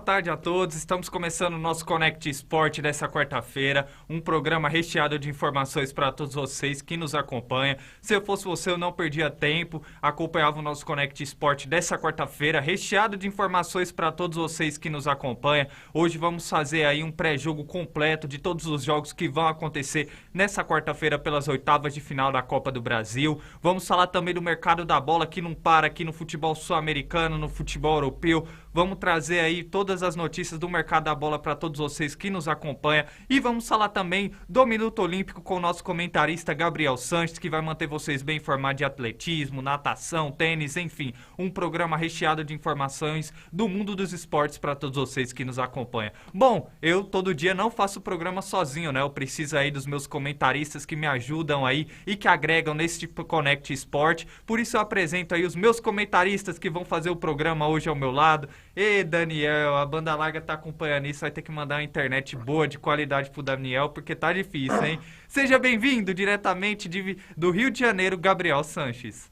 tarde a todos. Estamos começando o nosso Connect Sport dessa quarta-feira, um programa recheado de informações para todos vocês que nos acompanham. Se eu fosse você, eu não perdia tempo, acompanhava o nosso Connect Sport dessa quarta-feira, recheado de informações para todos vocês que nos acompanham. Hoje vamos fazer aí um pré-jogo completo de todos os jogos que vão acontecer nessa quarta-feira pelas oitavas de final da Copa do Brasil. Vamos falar também do mercado da bola que não para aqui no futebol sul-americano, no futebol europeu. Vamos trazer aí todas as notícias do mercado da bola para todos vocês que nos acompanham. E vamos falar também do Minuto Olímpico com o nosso comentarista Gabriel Sanches, que vai manter vocês bem informados de atletismo, natação, tênis, enfim. Um programa recheado de informações do mundo dos esportes para todos vocês que nos acompanham. Bom, eu todo dia não faço o programa sozinho, né? Eu preciso aí dos meus comentaristas que me ajudam aí e que agregam nesse tipo Connect Sport. Por isso eu apresento aí os meus comentaristas que vão fazer o programa hoje ao meu lado. E Daniel, a banda larga tá acompanhando isso, vai ter que mandar uma internet boa, de qualidade pro Daniel, porque tá difícil, hein? Seja bem-vindo diretamente do Rio de Janeiro, Gabriel Sanches.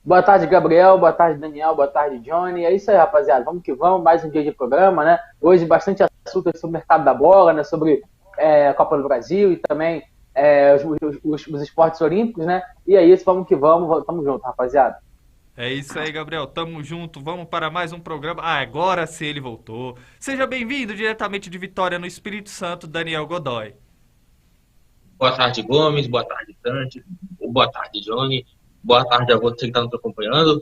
Boa tarde, Gabriel, boa tarde, Daniel, boa tarde, Johnny. É isso aí, rapaziada, vamos que vamos, mais um dia de programa, né? Hoje bastante assunto sobre o mercado da bola, né? Sobre a Copa do Brasil e também os esportes olímpicos, né? E é isso, vamos que vamos, tamo junto, rapaziada. É isso aí, Gabriel. Tamo junto. Vamos para mais um programa. Ah, agora sim ele voltou. Seja bem-vindo diretamente de Vitória, no Espírito Santo, Daniel Godoy. Boa tarde, Gomes. Boa tarde, Dante. Boa tarde, Johnny. Boa tarde a você que está nos acompanhando.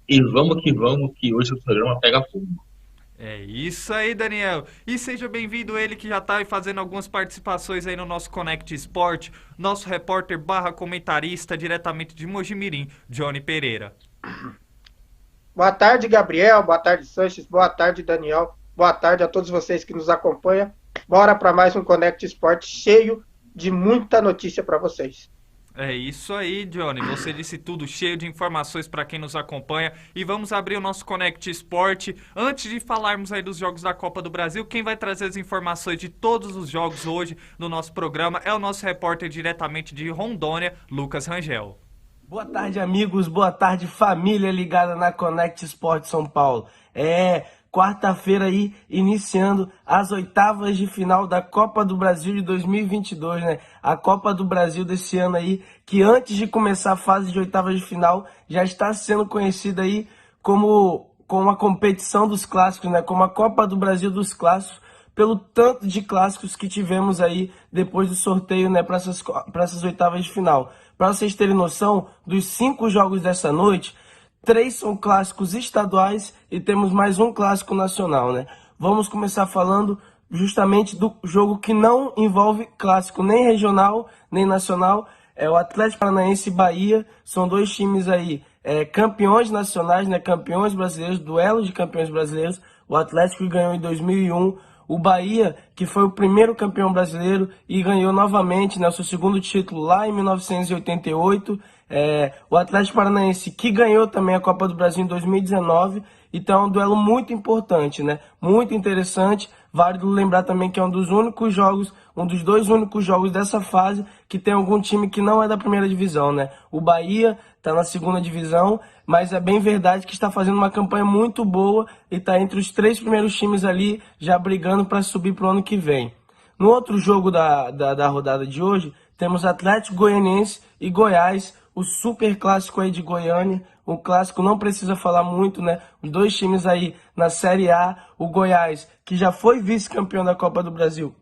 E vamos, que hoje o programa pega fogo. É isso aí, Daniel. E seja bem-vindo ele que já está fazendo algumas participações aí no nosso Connect Sport, nosso repórter / comentarista diretamente de Mojimirim, Johnny Pereira. Boa tarde, Gabriel. Boa tarde, Sanches. Boa tarde, Daniel. Boa tarde a todos vocês que nos acompanham. Bora para mais um Connect Sport cheio de muita notícia para vocês. É isso aí, Johnny. Você disse tudo, cheio de informações para quem nos acompanha. E vamos abrir o nosso Connect Sport. Antes de falarmos aí dos jogos da Copa do Brasil, quem vai trazer as informações de todos os jogos hoje no nosso programa é o nosso repórter diretamente de Rondônia, Lucas Rangel. Boa tarde, amigos. Boa tarde, família ligada na Connect Sport São Paulo. Quarta-feira aí, iniciando as oitavas de final da Copa do Brasil de 2022, né? A Copa do Brasil desse ano aí, que antes de começar a fase de oitavas de final, já está sendo conhecida aí como a competição dos clássicos, né? Como a Copa do Brasil dos clássicos, pelo tanto de clássicos que tivemos aí depois do sorteio, né, para essas oitavas de final. Para vocês terem noção, dos 5 jogos dessa noite, 3 são clássicos estaduais e temos mais um clássico nacional, né? Vamos começar falando justamente do jogo que não envolve clássico nem regional, nem nacional. É o Atlético Paranaense e Bahia, são 2 times aí campeões nacionais, né? Campeões brasileiros, duelo de campeões brasileiros. O Atlético ganhou em 2001. O Bahia, que foi o primeiro campeão brasileiro e ganhou novamente, né, o seu segundo título lá em 1988. O Atlético Paranaense, que ganhou também a Copa do Brasil em 2019. Então é um duelo muito importante, né? Muito interessante. Válido lembrar também que é um dos 2 únicos jogos dessa fase que tem algum time que não é da primeira divisão, né? O Bahia está na segunda divisão, mas é bem verdade que está fazendo uma campanha muito boa e está entre os 3 primeiros times ali, já brigando para subir para o ano que vem. No outro jogo da rodada de hoje, temos Atlético Goianiense e Goiás, o super clássico aí de Goiânia. O clássico não precisa falar muito, né? Os 2 times aí na Série A, o Goiás, que já foi vice-campeão da Copa do Brasil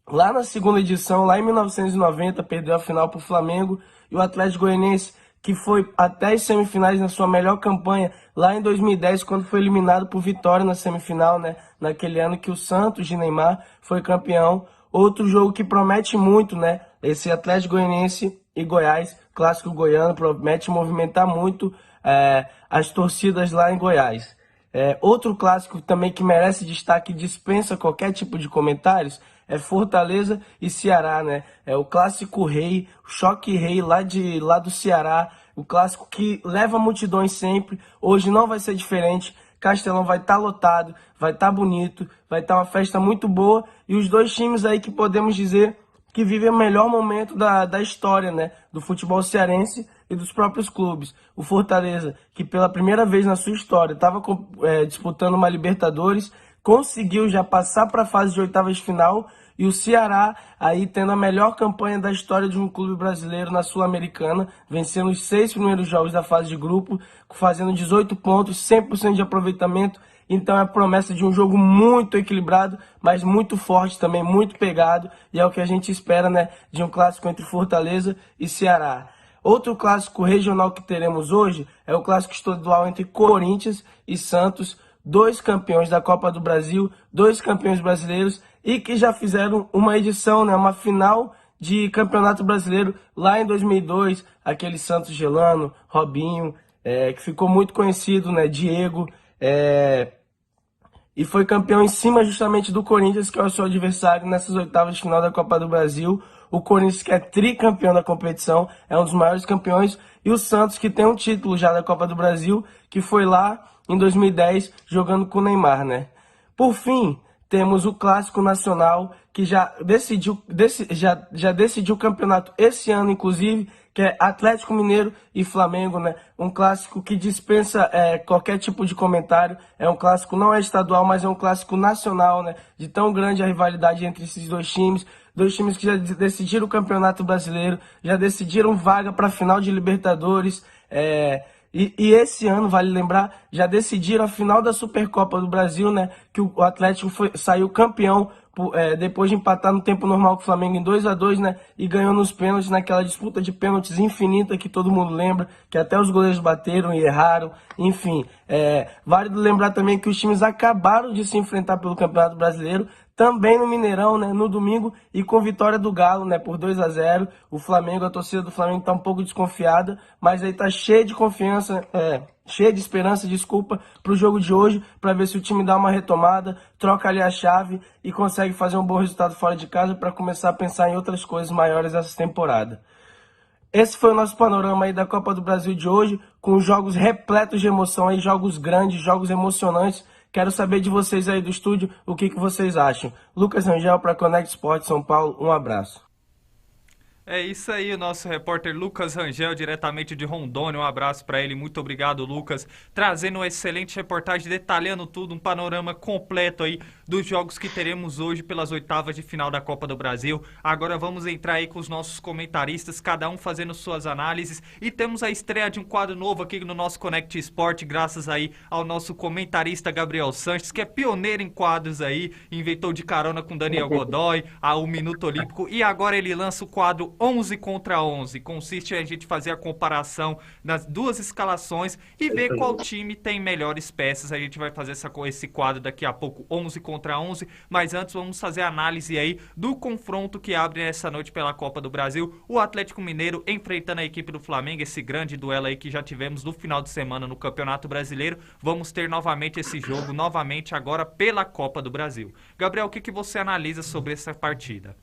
lá na segunda edição, lá em 1990, perdeu a final para o Flamengo, e o Atlético Goianiense, que foi até as semifinais na sua melhor campanha, lá em 2010, quando foi eliminado por Vitória na semifinal, né? Naquele ano que o Santos de Neymar foi campeão. Outro jogo que promete muito, né? Esse Atlético Goianiense e Goiás, clássico goiano, promete movimentar muito as torcidas lá em Goiás. Outro clássico também que merece destaque e dispensa qualquer tipo de comentários é Fortaleza e Ceará, né? É o clássico rei, o choque rei lá do Ceará, o clássico que leva multidões sempre. Hoje não vai ser diferente. Castelão vai estar lotado, vai estar bonito, vai estar uma festa muito boa. E os 2 times aí que podemos dizer que vivem o melhor momento da história, né? Do futebol cearense e dos próprios clubes. O Fortaleza, que pela primeira vez na sua história estava disputando uma Libertadores, conseguiu já passar para a fase de oitavas de final, e o Ceará aí tendo a melhor campanha da história de um clube brasileiro na Sul-Americana, vencendo os 6 primeiros jogos da fase de grupo, fazendo 18 pontos, 100% de aproveitamento. Então é a promessa de um jogo muito equilibrado, mas muito forte também, muito pegado, e é o que a gente espera, né, de um clássico entre Fortaleza e Ceará. Outro clássico regional que teremos hoje é o clássico estadual entre Corinthians e Santos, 2 campeões da Copa do Brasil, 2 campeões brasileiros e que já fizeram uma edição, né, uma final de Campeonato Brasileiro lá em 2002, aquele Santos Gelano, Robinho, que ficou muito conhecido, né, Diego, e foi campeão em cima justamente do Corinthians, que é o seu adversário nessas oitavas de final da Copa do Brasil. O Corinthians, que é tricampeão da competição, é um dos maiores campeões, e o Santos, que tem um título já da Copa do Brasil, que foi lá em 2010, jogando com o Neymar, né? Por fim, temos o Clássico Nacional, que já decidiu o campeonato esse ano, inclusive, que é Atlético Mineiro e Flamengo, né? Um clássico que dispensa qualquer tipo de comentário. É um clássico, não é estadual, mas é um clássico nacional, né? De tão grande a rivalidade entre esses dois times. Dois times que já decidiram o Campeonato Brasileiro, já decidiram vaga para a final de Libertadores. E esse ano, vale lembrar, já decidiram a final da Supercopa do Brasil, né? Que o Atlético saiu campeão depois de empatar no tempo normal com o Flamengo em 2-2, né? E ganhou nos pênaltis, naquela disputa de pênaltis infinita que todo mundo lembra, que até os goleiros bateram e erraram. Enfim, vale lembrar também que os times acabaram de se enfrentar pelo Campeonato Brasileiro, também no Mineirão, né, no domingo, e com vitória do Galo, né, por 2-0. O Flamengo, a torcida do Flamengo está um pouco desconfiada, mas aí tá cheia de confiança, cheia de esperança, desculpa, para o jogo de hoje, para ver se o time dá uma retomada, troca ali a chave e consegue fazer um bom resultado fora de casa para começar a pensar em outras coisas maiores essa temporada. Esse foi o nosso panorama aí da Copa do Brasil de hoje, com jogos repletos de emoção aí, jogos grandes, jogos emocionantes. Quero saber de vocês aí do estúdio o que vocês acham. Lucas Rangel para Connect Sport São Paulo, um abraço. É isso aí, o nosso repórter Lucas Rangel, diretamente de Rondônia. Um abraço para ele, muito obrigado, Lucas. Trazendo uma excelente reportagem, detalhando tudo, um panorama completo aí dos jogos que teremos hoje pelas oitavas de final da Copa do Brasil. Agora vamos entrar aí com os nossos comentaristas, cada um fazendo suas análises. E temos a estreia de um quadro novo aqui no nosso Connect Sport, graças aí ao nosso comentarista Gabriel Sanches, que é pioneiro em quadros aí, inventou de carona com Daniel Godoy, o Minuto Olímpico, e agora ele lança o quadro 11 contra 11, consiste em a gente fazer a comparação das duas escalações e ver qual time tem melhores peças. A gente vai fazer esse quadro daqui a pouco, 11 contra 11, mas antes vamos fazer a análise aí do confronto que abre essa noite pela Copa do Brasil, o Atlético Mineiro enfrentando a equipe do Flamengo, esse grande duelo aí que já tivemos no final de semana no Campeonato Brasileiro. Vamos ter novamente esse jogo, novamente agora pela Copa do Brasil. Gabriel, o que você analisa sobre essa partida?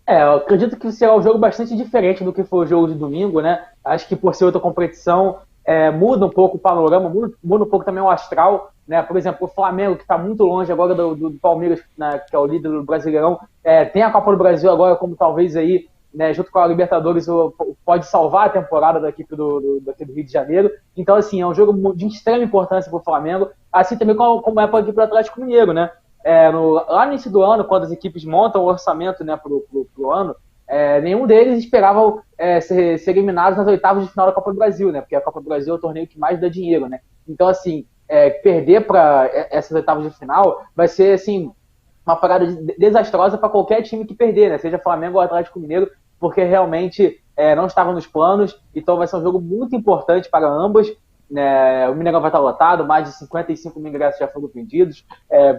Eu acredito que será um jogo bastante diferente do que foi o jogo de domingo, né? Acho que por ser outra competição, muda um pouco o panorama, muda um pouco também o astral, né? Por exemplo, o Flamengo, que está muito longe agora do Palmeiras, né, que é o líder do Brasileirão, tem a Copa do Brasil agora como talvez aí, né, junto com a Libertadores, pode salvar a temporada da equipe do Rio de Janeiro. Então, assim, é um jogo de extrema importância para o Flamengo, assim também como é para a equipe do Atlético Mineiro, né? Lá no início do ano, quando as equipes montam o orçamento, né, pro ano, nenhum deles esperava ser eliminados nas oitavas de final da Copa do Brasil, né? Porque a Copa do Brasil é o torneio que mais dá dinheiro, né? Então, assim, perder para essas oitavas de final vai ser, assim, uma parada desastrosa para qualquer time que perder, né? Seja Flamengo ou Atlético Mineiro, porque realmente não estava nos planos. Então vai ser um jogo muito importante para ambas. O Mineirão vai estar lotado, mais de 55 mil ingressos já foram vendidos.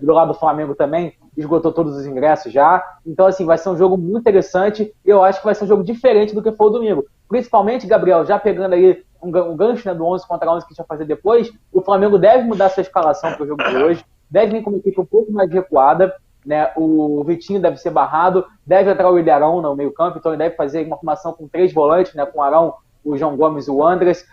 Do lado do Flamengo também esgotou todos os ingressos já. Então, assim, vai ser um jogo muito interessante. E eu acho que vai ser um jogo diferente do que foi o domingo. Principalmente, Gabriel, já pegando aí um gancho, né, do 11 contra 11 que a gente vai fazer depois, o Flamengo deve mudar sua escalação para o jogo de hoje. Deve vir com uma equipe um pouco mais recuada, né? O Vitinho deve ser barrado, deve entrar o Ilharão no meio campo, então ele deve fazer uma formação com 3 volantes, né, com o Arão, o João Gomes e o Andrés,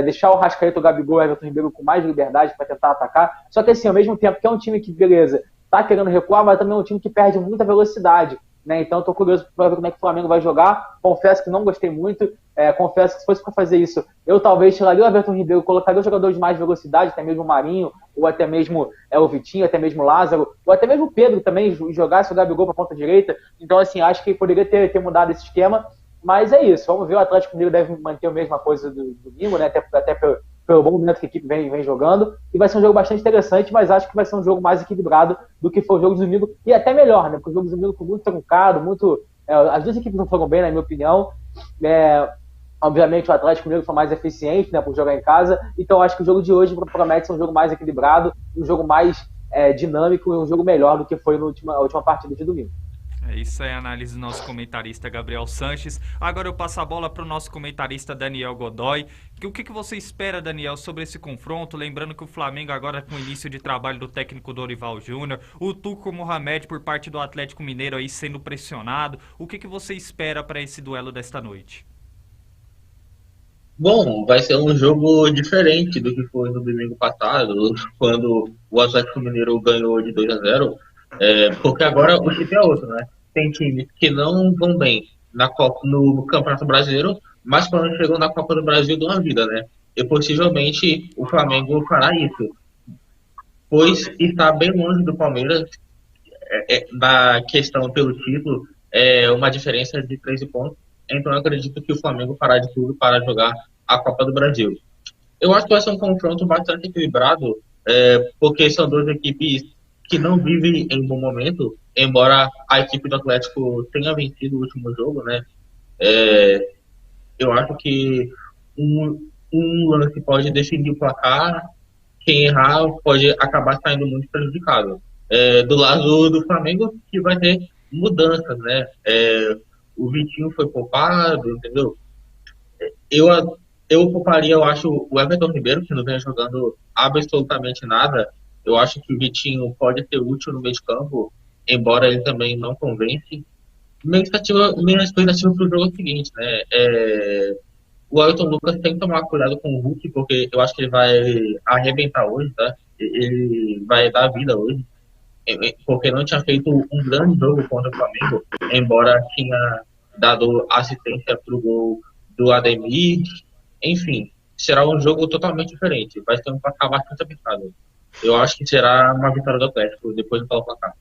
deixar o Rascaeta, o Gabigol e o Everton Ribeiro com mais liberdade para tentar atacar. Só que assim, ao mesmo tempo que é um time que, beleza, tá querendo recuar, mas também é um time que perde muita velocidade, né? Então eu tô curioso para ver como é que o Flamengo vai jogar. Confesso que não gostei muito Confesso que se fosse para fazer isso, eu talvez tiraria o Everton Ribeiro, colocaria os jogadores de mais velocidade, até mesmo o Marinho, ou até mesmo o Vitinho, até mesmo o Lázaro, ou até mesmo o Pedro também, jogasse o Gabigol para a ponta direita. Então, assim, acho que poderia ter mudado esse esquema, mas é isso. Vamos ver, o Atlético Mineiro deve manter a mesma coisa do domingo, né? Até pelo bom momento que a equipe vem jogando, e vai ser um jogo bastante interessante, mas acho que vai ser um jogo mais equilibrado do que foi o jogo de domingo, e até melhor, né? Porque o jogo de domingo foi muito truncado, as duas equipes não foram bem, na minha opinião. Obviamente o Atlético Mineiro foi mais eficiente, né, por jogar em casa, então acho que o jogo de hoje promete ser um jogo mais equilibrado, um jogo mais dinâmico e um jogo melhor do que foi na última partida de domingo. É isso aí, a análise do nosso comentarista Gabriel Sanches. Agora eu passo a bola para o nosso comentarista Daniel Godoy. O que você espera, Daniel, sobre esse confronto? Lembrando que o Flamengo agora com o início de trabalho do técnico Dorival Júnior, o Tuco Mohamed por parte do Atlético Mineiro aí sendo pressionado. O que você espera para esse duelo desta noite? Bom, vai ser um jogo diferente do que foi no domingo passado, quando o Atlético Mineiro ganhou de 2-0, porque agora o time é outro, né? Tem times que não vão bem no Campeonato Brasileiro, mas quando chegam na Copa do Brasil dão a vida, né? E possivelmente o Flamengo fará isso, pois está bem longe do Palmeiras na questão pelo título, uma diferença de 13 pontos. Então eu acredito que o Flamengo fará de tudo para jogar a Copa do Brasil. Eu acho que vai ser um confronto bastante equilibrado, porque são duas equipes que não vivem em bom momento, embora a equipe do Atlético tenha vencido o último jogo, né? Eu acho que um lance pode decidir o placar, quem errar pode acabar saindo muito prejudicado. Do lado do Flamengo, que vai ter mudanças, né? O Vitinho foi poupado, entendeu? Eu pouparia, eu acho, o Everton Ribeiro, que não vem jogando absolutamente nada. Eu acho que o Vitinho pode ser útil no meio de campo, embora ele também não convence. Minha expectativa para o jogo é o seguinte, né? O Ailton Lucas tem que tomar cuidado com o Hulk, porque eu acho que ele vai arrebentar hoje, tá? Ele vai dar vida hoje, porque não tinha feito um grande jogo contra o Flamengo, embora tinha dado assistência para o gol do Ademir. Enfim, será um jogo totalmente diferente. Vai ser um placar bastante apertado. Eu acho que será uma vitória do Atlético, depois do placar.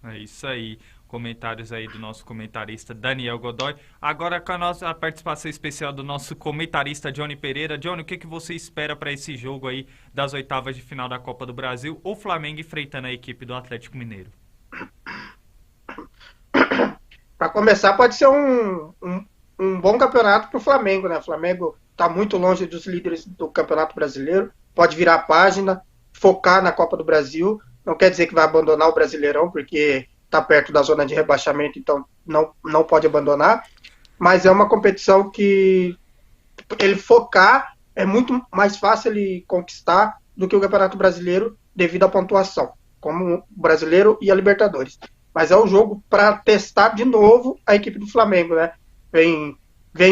É isso aí. Comentários aí do nosso comentarista Daniel Godoy. Agora com a nossa participação especial do nosso comentarista Johnny Pereira. Johnny, o que você espera para esse jogo aí das oitavas de final da Copa do Brasil, o Flamengo enfrentando a equipe do Atlético Mineiro? Para começar, pode ser um bom campeonato para o Flamengo, né? O Flamengo está muito longe dos líderes do Campeonato Brasileiro, pode virar a página, focar na Copa do Brasil. Não quer dizer que vai abandonar o Brasileirão, porque está perto da zona de rebaixamento, então não pode abandonar, mas é uma competição que ele focar é muito mais fácil ele conquistar do que o Campeonato Brasileiro devido à pontuação, como o Brasileiro e a Libertadores. Mas é um jogo para testar de novo a equipe do Flamengo, né? Vem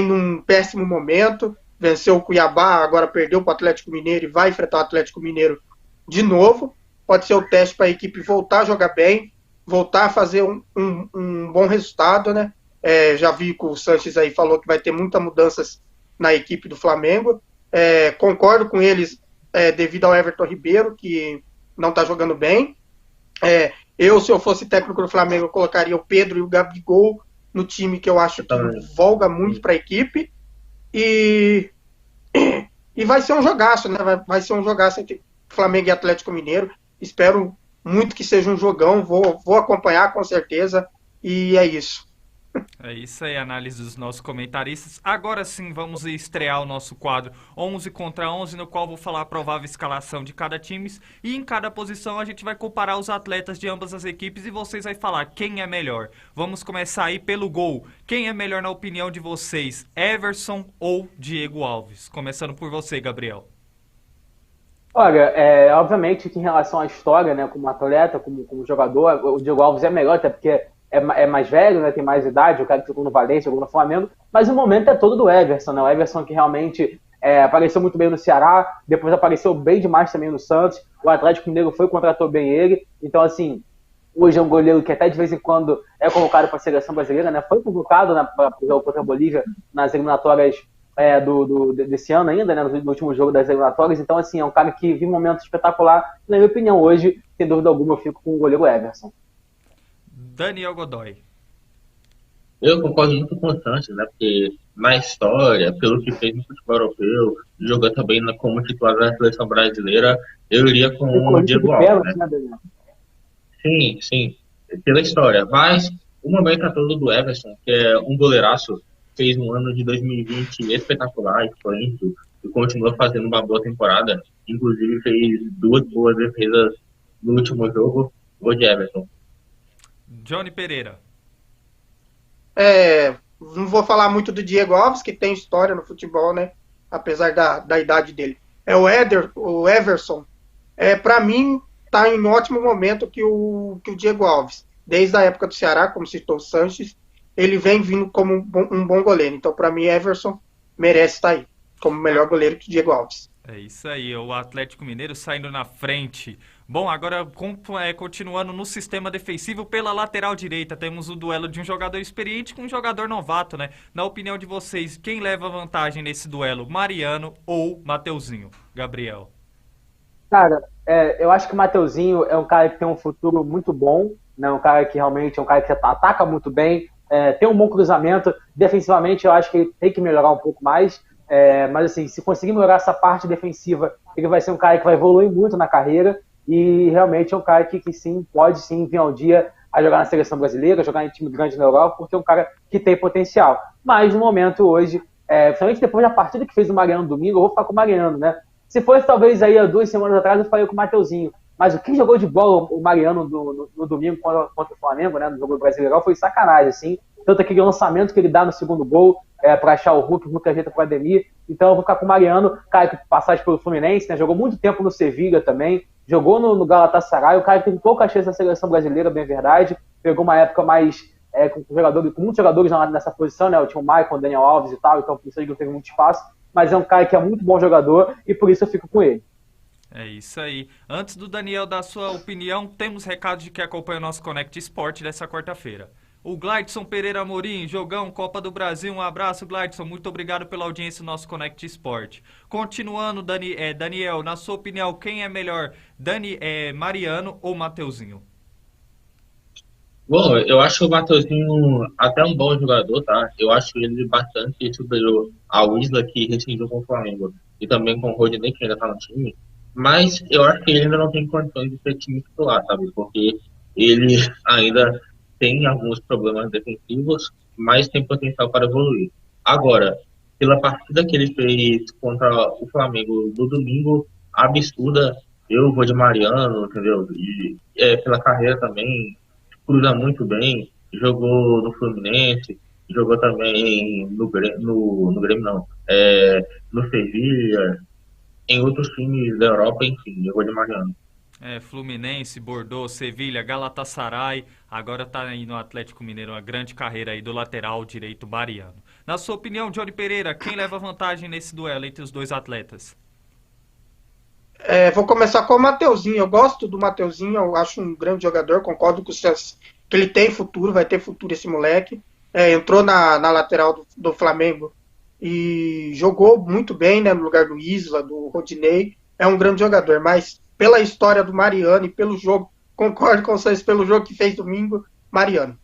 num péssimo momento, venceu o Cuiabá, agora perdeu para o Atlético Mineiro e vai enfrentar o Atlético Mineiro de novo. Pode ser o teste para a equipe voltar a jogar bem, voltar a fazer um bom resultado, né? Já vi que o Sanches aí falou que vai ter muitas mudanças na equipe do Flamengo. Concordo com eles devido ao Everton Ribeiro, que não está jogando bem. Se eu fosse técnico do Flamengo, eu colocaria o Pedro e o Gabigol no time, que eu acho que folga muito para a equipe. E vai ser um jogaço, né? Vai ser um jogaço entre Flamengo e Atlético Mineiro. Espero muito que seja um jogão, vou acompanhar com certeza, e é isso. É isso aí, análise dos nossos comentaristas. Agora sim, vamos estrear o nosso quadro 11 contra 11, no qual vou falar a provável escalação de cada time, e em cada posição a gente vai comparar os atletas de ambas as equipes e vocês vão falar quem é melhor. Vamos começar aí pelo gol. Quem é melhor na opinião de vocês, Everson ou Diego Alves? Começando por você, Gabriel. Olha, obviamente que em relação à história, né, como atleta, como jogador, o Diego Alves é melhor, até porque é mais velho, né, tem mais idade, o cara que jogou no Valência, jogou no Flamengo, mas o momento é todo do Everson, né, o Everson que realmente apareceu muito bem no Ceará, depois apareceu bem demais também no Santos, o Atlético Mineiro contratou bem ele, então assim, hoje é um goleiro que até de vez em quando é convocado para a seleção brasileira, né, foi convocado para o jogo contra a Bolívia nas eliminatórias desse ano ainda, né, no último jogo das eliminatórias. Então, assim, é um cara que vive um momento espetacular. Na minha opinião, hoje, sem dúvida alguma, eu fico com o goleiro Everson. Daniel Godoy. Eu concordo muito com o Sanches, né? Porque na história, pelo que fez no futebol europeu, jogou também como titular da seleção brasileira, eu iria com o Recordista de Diego Alves, pênalti, né? né, Daniel? Sim, sim, pela história. Mas o momento é todo do Everson, que é um goleiraço, fez um ano de 2020 espetacular, excelente, e continua fazendo uma boa temporada. Inclusive fez 2 boas defesas no último jogo. Vou de Everton. Johnny Pereira. Não vou falar muito do Diego Alves, que tem história no futebol, né? Apesar da idade dele. O Everson, para mim, está em ótimo momento que o Diego Alves. Desde a época do Ceará, como citou o Sanches, ele vem vindo como um bom goleiro. Então, para mim, Everson merece estar aí, como melhor goleiro que o Diego Alves. É isso aí, o Atlético Mineiro saindo na frente. Bom, agora continuando no sistema defensivo, pela lateral direita, temos o duelo de um jogador experiente com um jogador novato, né? Na opinião de vocês, quem leva vantagem nesse duelo, Mariano ou Mateuzinho? Gabriel. Cara, eu acho que o Mateuzinho é um cara que tem um futuro muito bom, né? Um cara que realmente é um cara que ataca muito bem, tem um bom cruzamento. Defensivamente, eu acho que ele tem que melhorar um pouco mais. Mas assim, se conseguir melhorar essa parte defensiva, ele vai ser um cara que vai evoluir muito na carreira e realmente é um cara que sim, pode sim vir um dia a jogar na seleção brasileira, jogar em time grande na Europa, porque é um cara que tem potencial. Mas no momento hoje, principalmente depois da partida que fez o Mariano domingo, eu vou ficar com o Mariano, né? Se fosse talvez aí há 2 semanas atrás, eu falei com o Mateuzinho. Mas o que jogou de bola o Mariano no domingo contra o Flamengo, né, no jogo do Brasileirão, foi sacanagem, assim. Tanto aquele lançamento que ele dá no segundo gol, para achar o Hulk ajeita pro Ademir. Então eu vou ficar com o Mariano, cara que passagem pelo Fluminense, né, jogou muito tempo no Sevilha também, jogou no Galatasaray, o cara que teve pouca chance na seleção brasileira, bem verdade, pegou uma época mais com muitos jogadores nessa posição, né, tinha o Maicon, o Daniel Alves e tal, então por isso ele não teve muito espaço, mas é um cara que é muito bom jogador e por isso eu fico com ele. É isso aí. Antes do Daniel dar sua opinião, temos recados de quem acompanha o nosso Connect Sport dessa quarta-feira. O Gladson Pereira Amorim, jogão, Copa do Brasil, um abraço, Gladson, muito obrigado pela audiência do nosso Connect Sport. Continuando, Daniel, na sua opinião, quem é melhor, Mariano ou Mateuzinho? Bom, eu acho o Mateuzinho até um bom jogador, tá? Eu acho ele bastante superior ao Isla, que rescindiu com o Flamengo, e também com o Rodinei, que ainda tá no time. Mas eu acho que ele ainda não tem condições de ser time titular, sabe? Porque ele ainda tem alguns problemas defensivos, mas tem potencial para evoluir. Agora, pela partida que ele fez contra o Flamengo no domingo, absurda, eu vou de Mariano, entendeu? E pela carreira também, cruza muito bem, jogou no Fluminense, jogou também no Grêmio não, no Sevilha, em outros times da Europa, enfim, jogou de Mariano. Fluminense, Bordeaux, Sevilha, Galatasaray, agora tá aí no Atlético Mineiro, uma grande carreira aí do lateral direito Mariano. Na sua opinião, Johnny Pereira, quem leva vantagem nesse duelo entre os dois atletas? Vou começar com o Mateuzinho. Eu gosto do Mateuzinho, eu acho um grande jogador, concordo com o Santos, que ele tem futuro, vai ter futuro esse moleque. Entrou na lateral do Flamengo e jogou muito bem, né, no lugar do Isla, do Rodinei. É um grande jogador, mas pela história do Mariano e pelo jogo, concordo com vocês, pelo jogo que fez domingo, Mariano.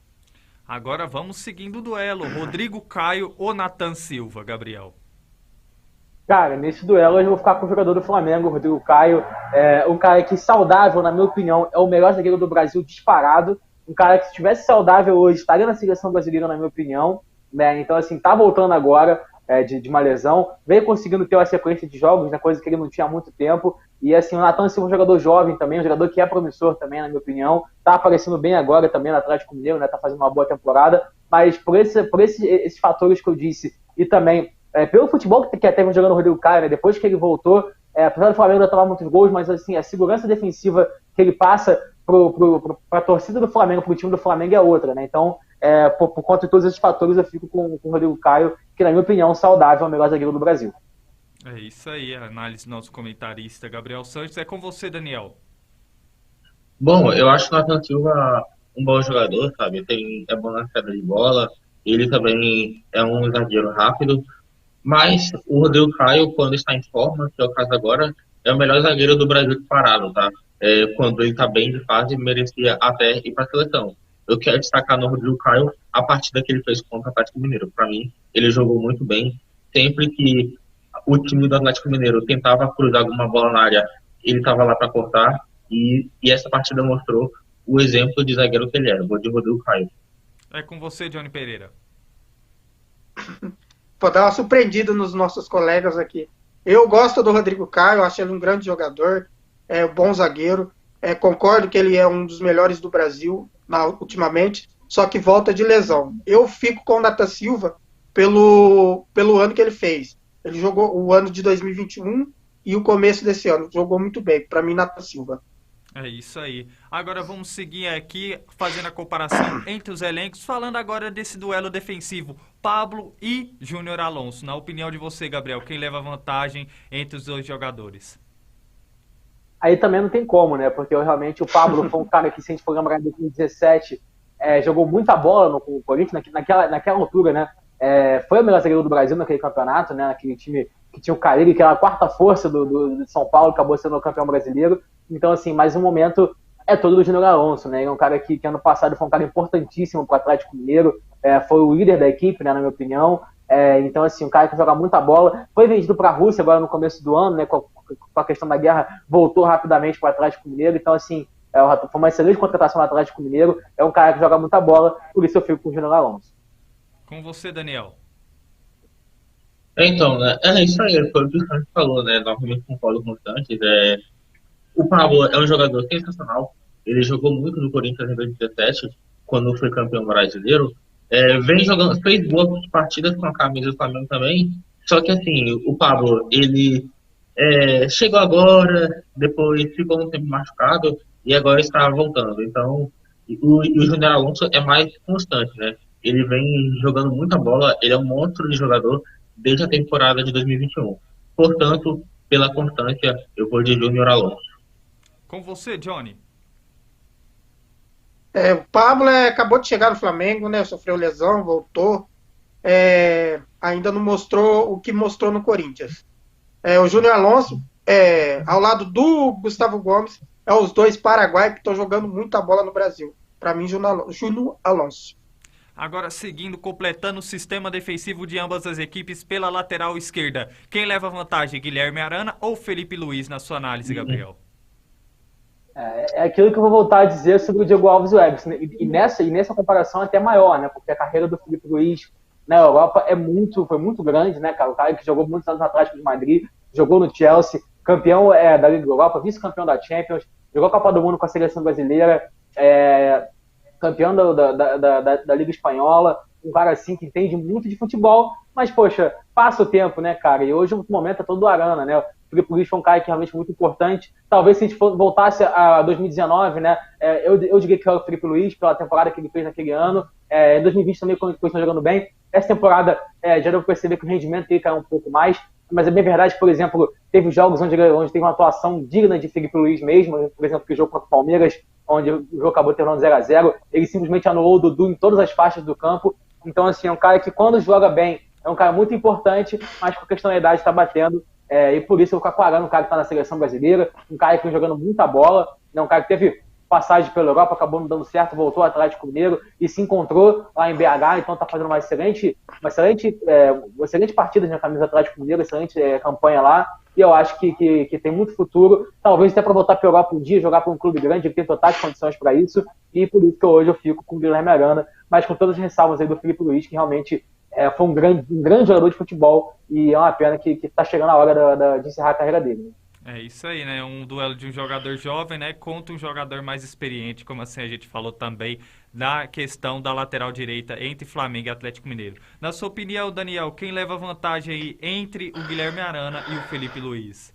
Agora vamos seguindo o duelo. Rodrigo Caio ou Nathan Silva, Gabriel? Cara, nesse duelo eu vou ficar com o jogador do Flamengo, o Rodrigo Caio. Um cara que saudável, na minha opinião, é o melhor zagueiro do Brasil disparado. Um cara que se estivesse saudável hoje, estaria na seleção brasileira, na minha opinião. Né? Então, assim, tá voltando agora de uma lesão. Veio conseguindo ter uma sequência de jogos, né? Coisa que ele não tinha há muito tempo. E, assim, o Nathan Silva é um jogador jovem também, um jogador que é promissor também, na minha opinião. Tá aparecendo bem agora também no Atlético Mineiro, né? Tá fazendo uma boa temporada. Mas por esses fatores que eu disse e também pelo futebol que até jogando o Rodrigo Caio, né? Depois que ele voltou, apesar do Flamengo não tomar muitos gols, mas assim, a segurança defensiva que ele passa para a torcida do Flamengo, para o time do Flamengo é outra, né? Então, por conta de todos esses fatores, eu fico com o Rodrigo Caio, que na minha opinião, saudável, é o melhor zagueiro do Brasil. É isso aí, a análise do nosso comentarista Gabriel Santos. É com você, Daniel. Bom, eu acho o Nathan Silva um bom jogador, sabe? É bom na saída de bola, ele também é um zagueiro rápido, Mas o Rodrigo Caio, quando está em forma, que é o caso agora, é o melhor zagueiro do Brasil disparado, tá? Quando ele está bem de fase, merecia até ir para a seleção. Eu quero destacar no Rodrigo Caio a partida que ele fez contra o Atlético Mineiro. Para mim, ele jogou muito bem. Sempre que o time do Atlético Mineiro tentava cruzar alguma bola na área, ele estava lá para cortar. E essa partida mostrou o exemplo de zagueiro que ele era, o de Rodrigo Caio. É com você, Johnny Pereira. Vou dar uma surpreendida nos nossos colegas aqui. Eu gosto do Rodrigo Caio, acho ele um grande jogador, um bom zagueiro. Concordo que ele é um dos melhores do Brasil ultimamente, só que volta de lesão. Eu fico com o Nathan Silva pelo ano que ele fez. Ele jogou o ano de 2021 e o começo desse ano. Jogou muito bem. Para mim, Nathan Silva. É isso aí. Agora vamos seguir aqui fazendo a comparação entre os elencos, falando agora desse duelo defensivo, Pablo e Júnior Alonso. Na opinião de você, Gabriel, quem leva vantagem entre os dois jogadores? Aí também não tem como, né? Porque realmente o Pablo foi um cara que, se a gente for lembrar, em 2017, jogou muita bola no Corinthians, naquela altura, né? Foi o melhor zagueiro do Brasil naquele campeonato, né? Naquele time que tinha o Carille, que era a quarta força do São Paulo, acabou sendo o campeão brasileiro. Então, assim, mais um momento todo do Júnior Alonso, né? Ele é um cara que ano passado foi um cara importantíssimo para o Atlético Mineiro, foi o líder da equipe, né, na minha opinião. Então, assim, um cara que joga muita bola. Foi vendido para a Rússia agora no começo do ano, né? Com a questão da guerra, voltou rapidamente para o Atlético Mineiro. Então, assim, foi uma excelente contratação do Atlético Mineiro. É um cara que joga muita bola, por isso eu fico com o Júnior Alonso. Com você, Daniel. Então, né? Isso aí, foi o que o Santos falou, né? Novamente concordo com o Santos. O Pablo é um jogador sensacional. Ele jogou muito no Corinthians em 2017, quando foi campeão brasileiro. Vem jogando, fez boas partidas com a camisa do Flamengo também. Só que assim, o Pablo, ele chegou agora, depois ficou um tempo machucado e agora está voltando. Então, o Júnior Alonso é mais constante, né? Ele vem jogando muita bola, ele é um monstro de jogador desde a temporada de 2021. Portanto, pela constância, eu vou de Júnior Alonso. Com você, Johnny. O Pablo acabou de chegar no Flamengo, né? Sofreu lesão, voltou. Ainda não mostrou o que mostrou no Corinthians. O Júnior Alonso, ao lado do Gustavo Gomes, os dois paraguaios que estão jogando muita bola no Brasil. Para mim, Júnior Alonso. Agora, seguindo, completando o sistema defensivo de ambas as equipes pela lateral esquerda. Quem leva vantagem, Guilherme Arana ou Felipe Luiz, na sua análise, Gabriel? É aquilo que eu vou voltar a dizer sobre o Diego Alves e o Everson. E nessa comparação até maior, né? Porque a carreira do Felipe Luiz na Europa foi muito grande, né, cara? O cara que jogou muitos anos no Atlético de Madrid, jogou no Chelsea, campeão da Liga Europa, vice-campeão da Champions, jogou a Copa do Mundo com a seleção brasileira, campeão da Liga Espanhola, um cara assim que entende muito de futebol, mas, poxa, passa o tempo, né, cara? E hoje o momento é todo do Arana, né? O Felipe Luiz foi um cara que é realmente muito importante. Talvez se a gente voltasse a 2019, né, eu diria que é o Felipe Luiz, pela temporada que ele fez naquele ano. Em 2020 também continuou jogando bem. Essa temporada já deu para perceber que o rendimento dele caiu um pouco mais, mas é bem verdade, por exemplo, teve jogos onde teve uma atuação digna de Felipe Luiz mesmo, por exemplo, o jogo contra o Palmeiras, onde o jogo acabou terminando 0-0, ele simplesmente anulou o Dudu em todas as faixas do campo. Então, assim, é um cara que quando joga bem, é um cara muito importante, mas por questão da idade está batendo, e por isso eu vou ficar com o Arana, um cara que está na seleção brasileira, um cara que vem jogando muita bola, né, um cara que teve passagem pela Europa, acabou não dando certo, voltou ao Atlético Mineiro e se encontrou lá em BH, então está fazendo uma excelente partida na camisa do Atlético Mineiro, excelente campanha lá, e eu acho que tem muito futuro, talvez até para voltar para a Europa um dia, jogar para um clube grande, ele tem totais condições para isso, e por isso que hoje eu fico com o Guilherme Arana, mas com todas as ressalvas aí do Felipe Luiz, que realmente foi um grande jogador de futebol, e é uma pena que está chegando a hora de encerrar a carreira dele, né? É isso aí, né? Um duelo de um jogador jovem, né? Contra um jogador mais experiente, como assim a gente falou também na questão da lateral direita entre Flamengo e Atlético Mineiro. Na sua opinião, Daniel, quem leva vantagem aí entre o Guilherme Arana e o Felipe Luiz?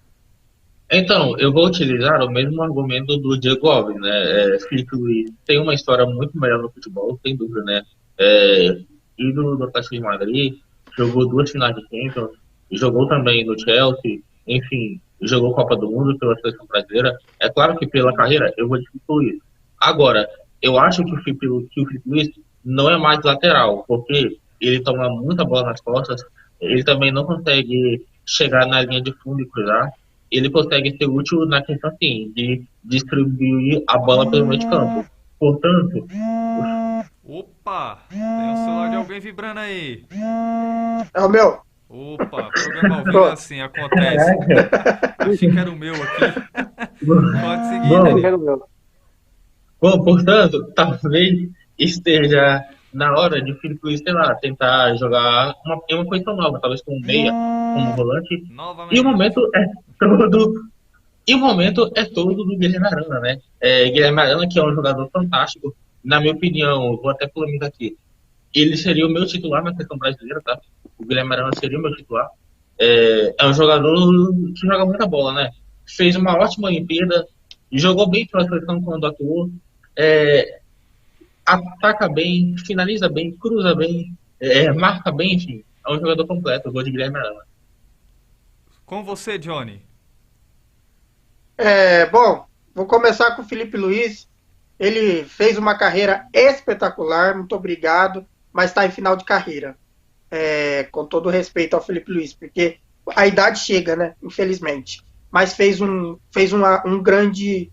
Então, eu vou utilizar o mesmo argumento do Diego Alves, né? Felipe Luiz tem uma história muito melhor no futebol, sem dúvida, né? Ídolo do Atlético de Madrid, jogou 2 finais de Champions, jogou também no Chelsea, enfim, jogou Copa do Mundo pela seleção brasileira. É claro que pela carreira eu vou de Felipe Luiz. Agora, eu acho que o Felipe Luiz não é mais lateral, porque ele toma muita bola nas costas, ele também não consegue chegar na linha de fundo e cruzar. Ele consegue ser útil na questão assim, de distribuir a bola pelo meio de campo. Portanto, Opa, tem o celular de alguém vibrando aí. É o meu. Opa, programa ao vivo é assim, acontece. Achei que era o meu aqui. Pode seguir, bom, Dani. portanto, talvez esteja na hora de o Felipe Luiz, sei lá, tentar jogar uma posição nova, talvez com um meia, como volante. E o Novamente. momento é todo. E o momento é todo do Guilherme Arana, né? Guilherme Arana, que é um jogador fantástico, na minha opinião, vou até polemizar aqui. Ele seria o meu titular na seleção brasileira, tá? O Guilherme Arana seria o meu titular. É um jogador que joga muita bola, né? Fez uma ótima Olimpíada, jogou bem pela seleção quando atuou, é, ataca bem, finaliza bem, cruza bem, marca bem, enfim. É um jogador completo, eu vou de Guilherme Arana. Com você, Johnny. Bom, vou começar com o Felipe Luiz. Ele fez uma carreira espetacular, muito obrigado, mas está em final de carreira. Com todo respeito ao Felipe Luiz, porque a idade chega, né? Infelizmente. Mas fez uma grande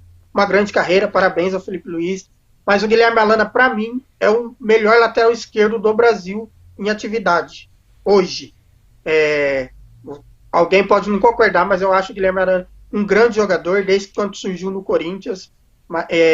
carreira, parabéns ao Felipe Luiz. Mas o Guilherme Arana, para mim, é o melhor lateral esquerdo do Brasil em atividade, hoje. Alguém pode não concordar, mas eu acho o Guilherme Arana um grande jogador, desde quando surgiu no Corinthians.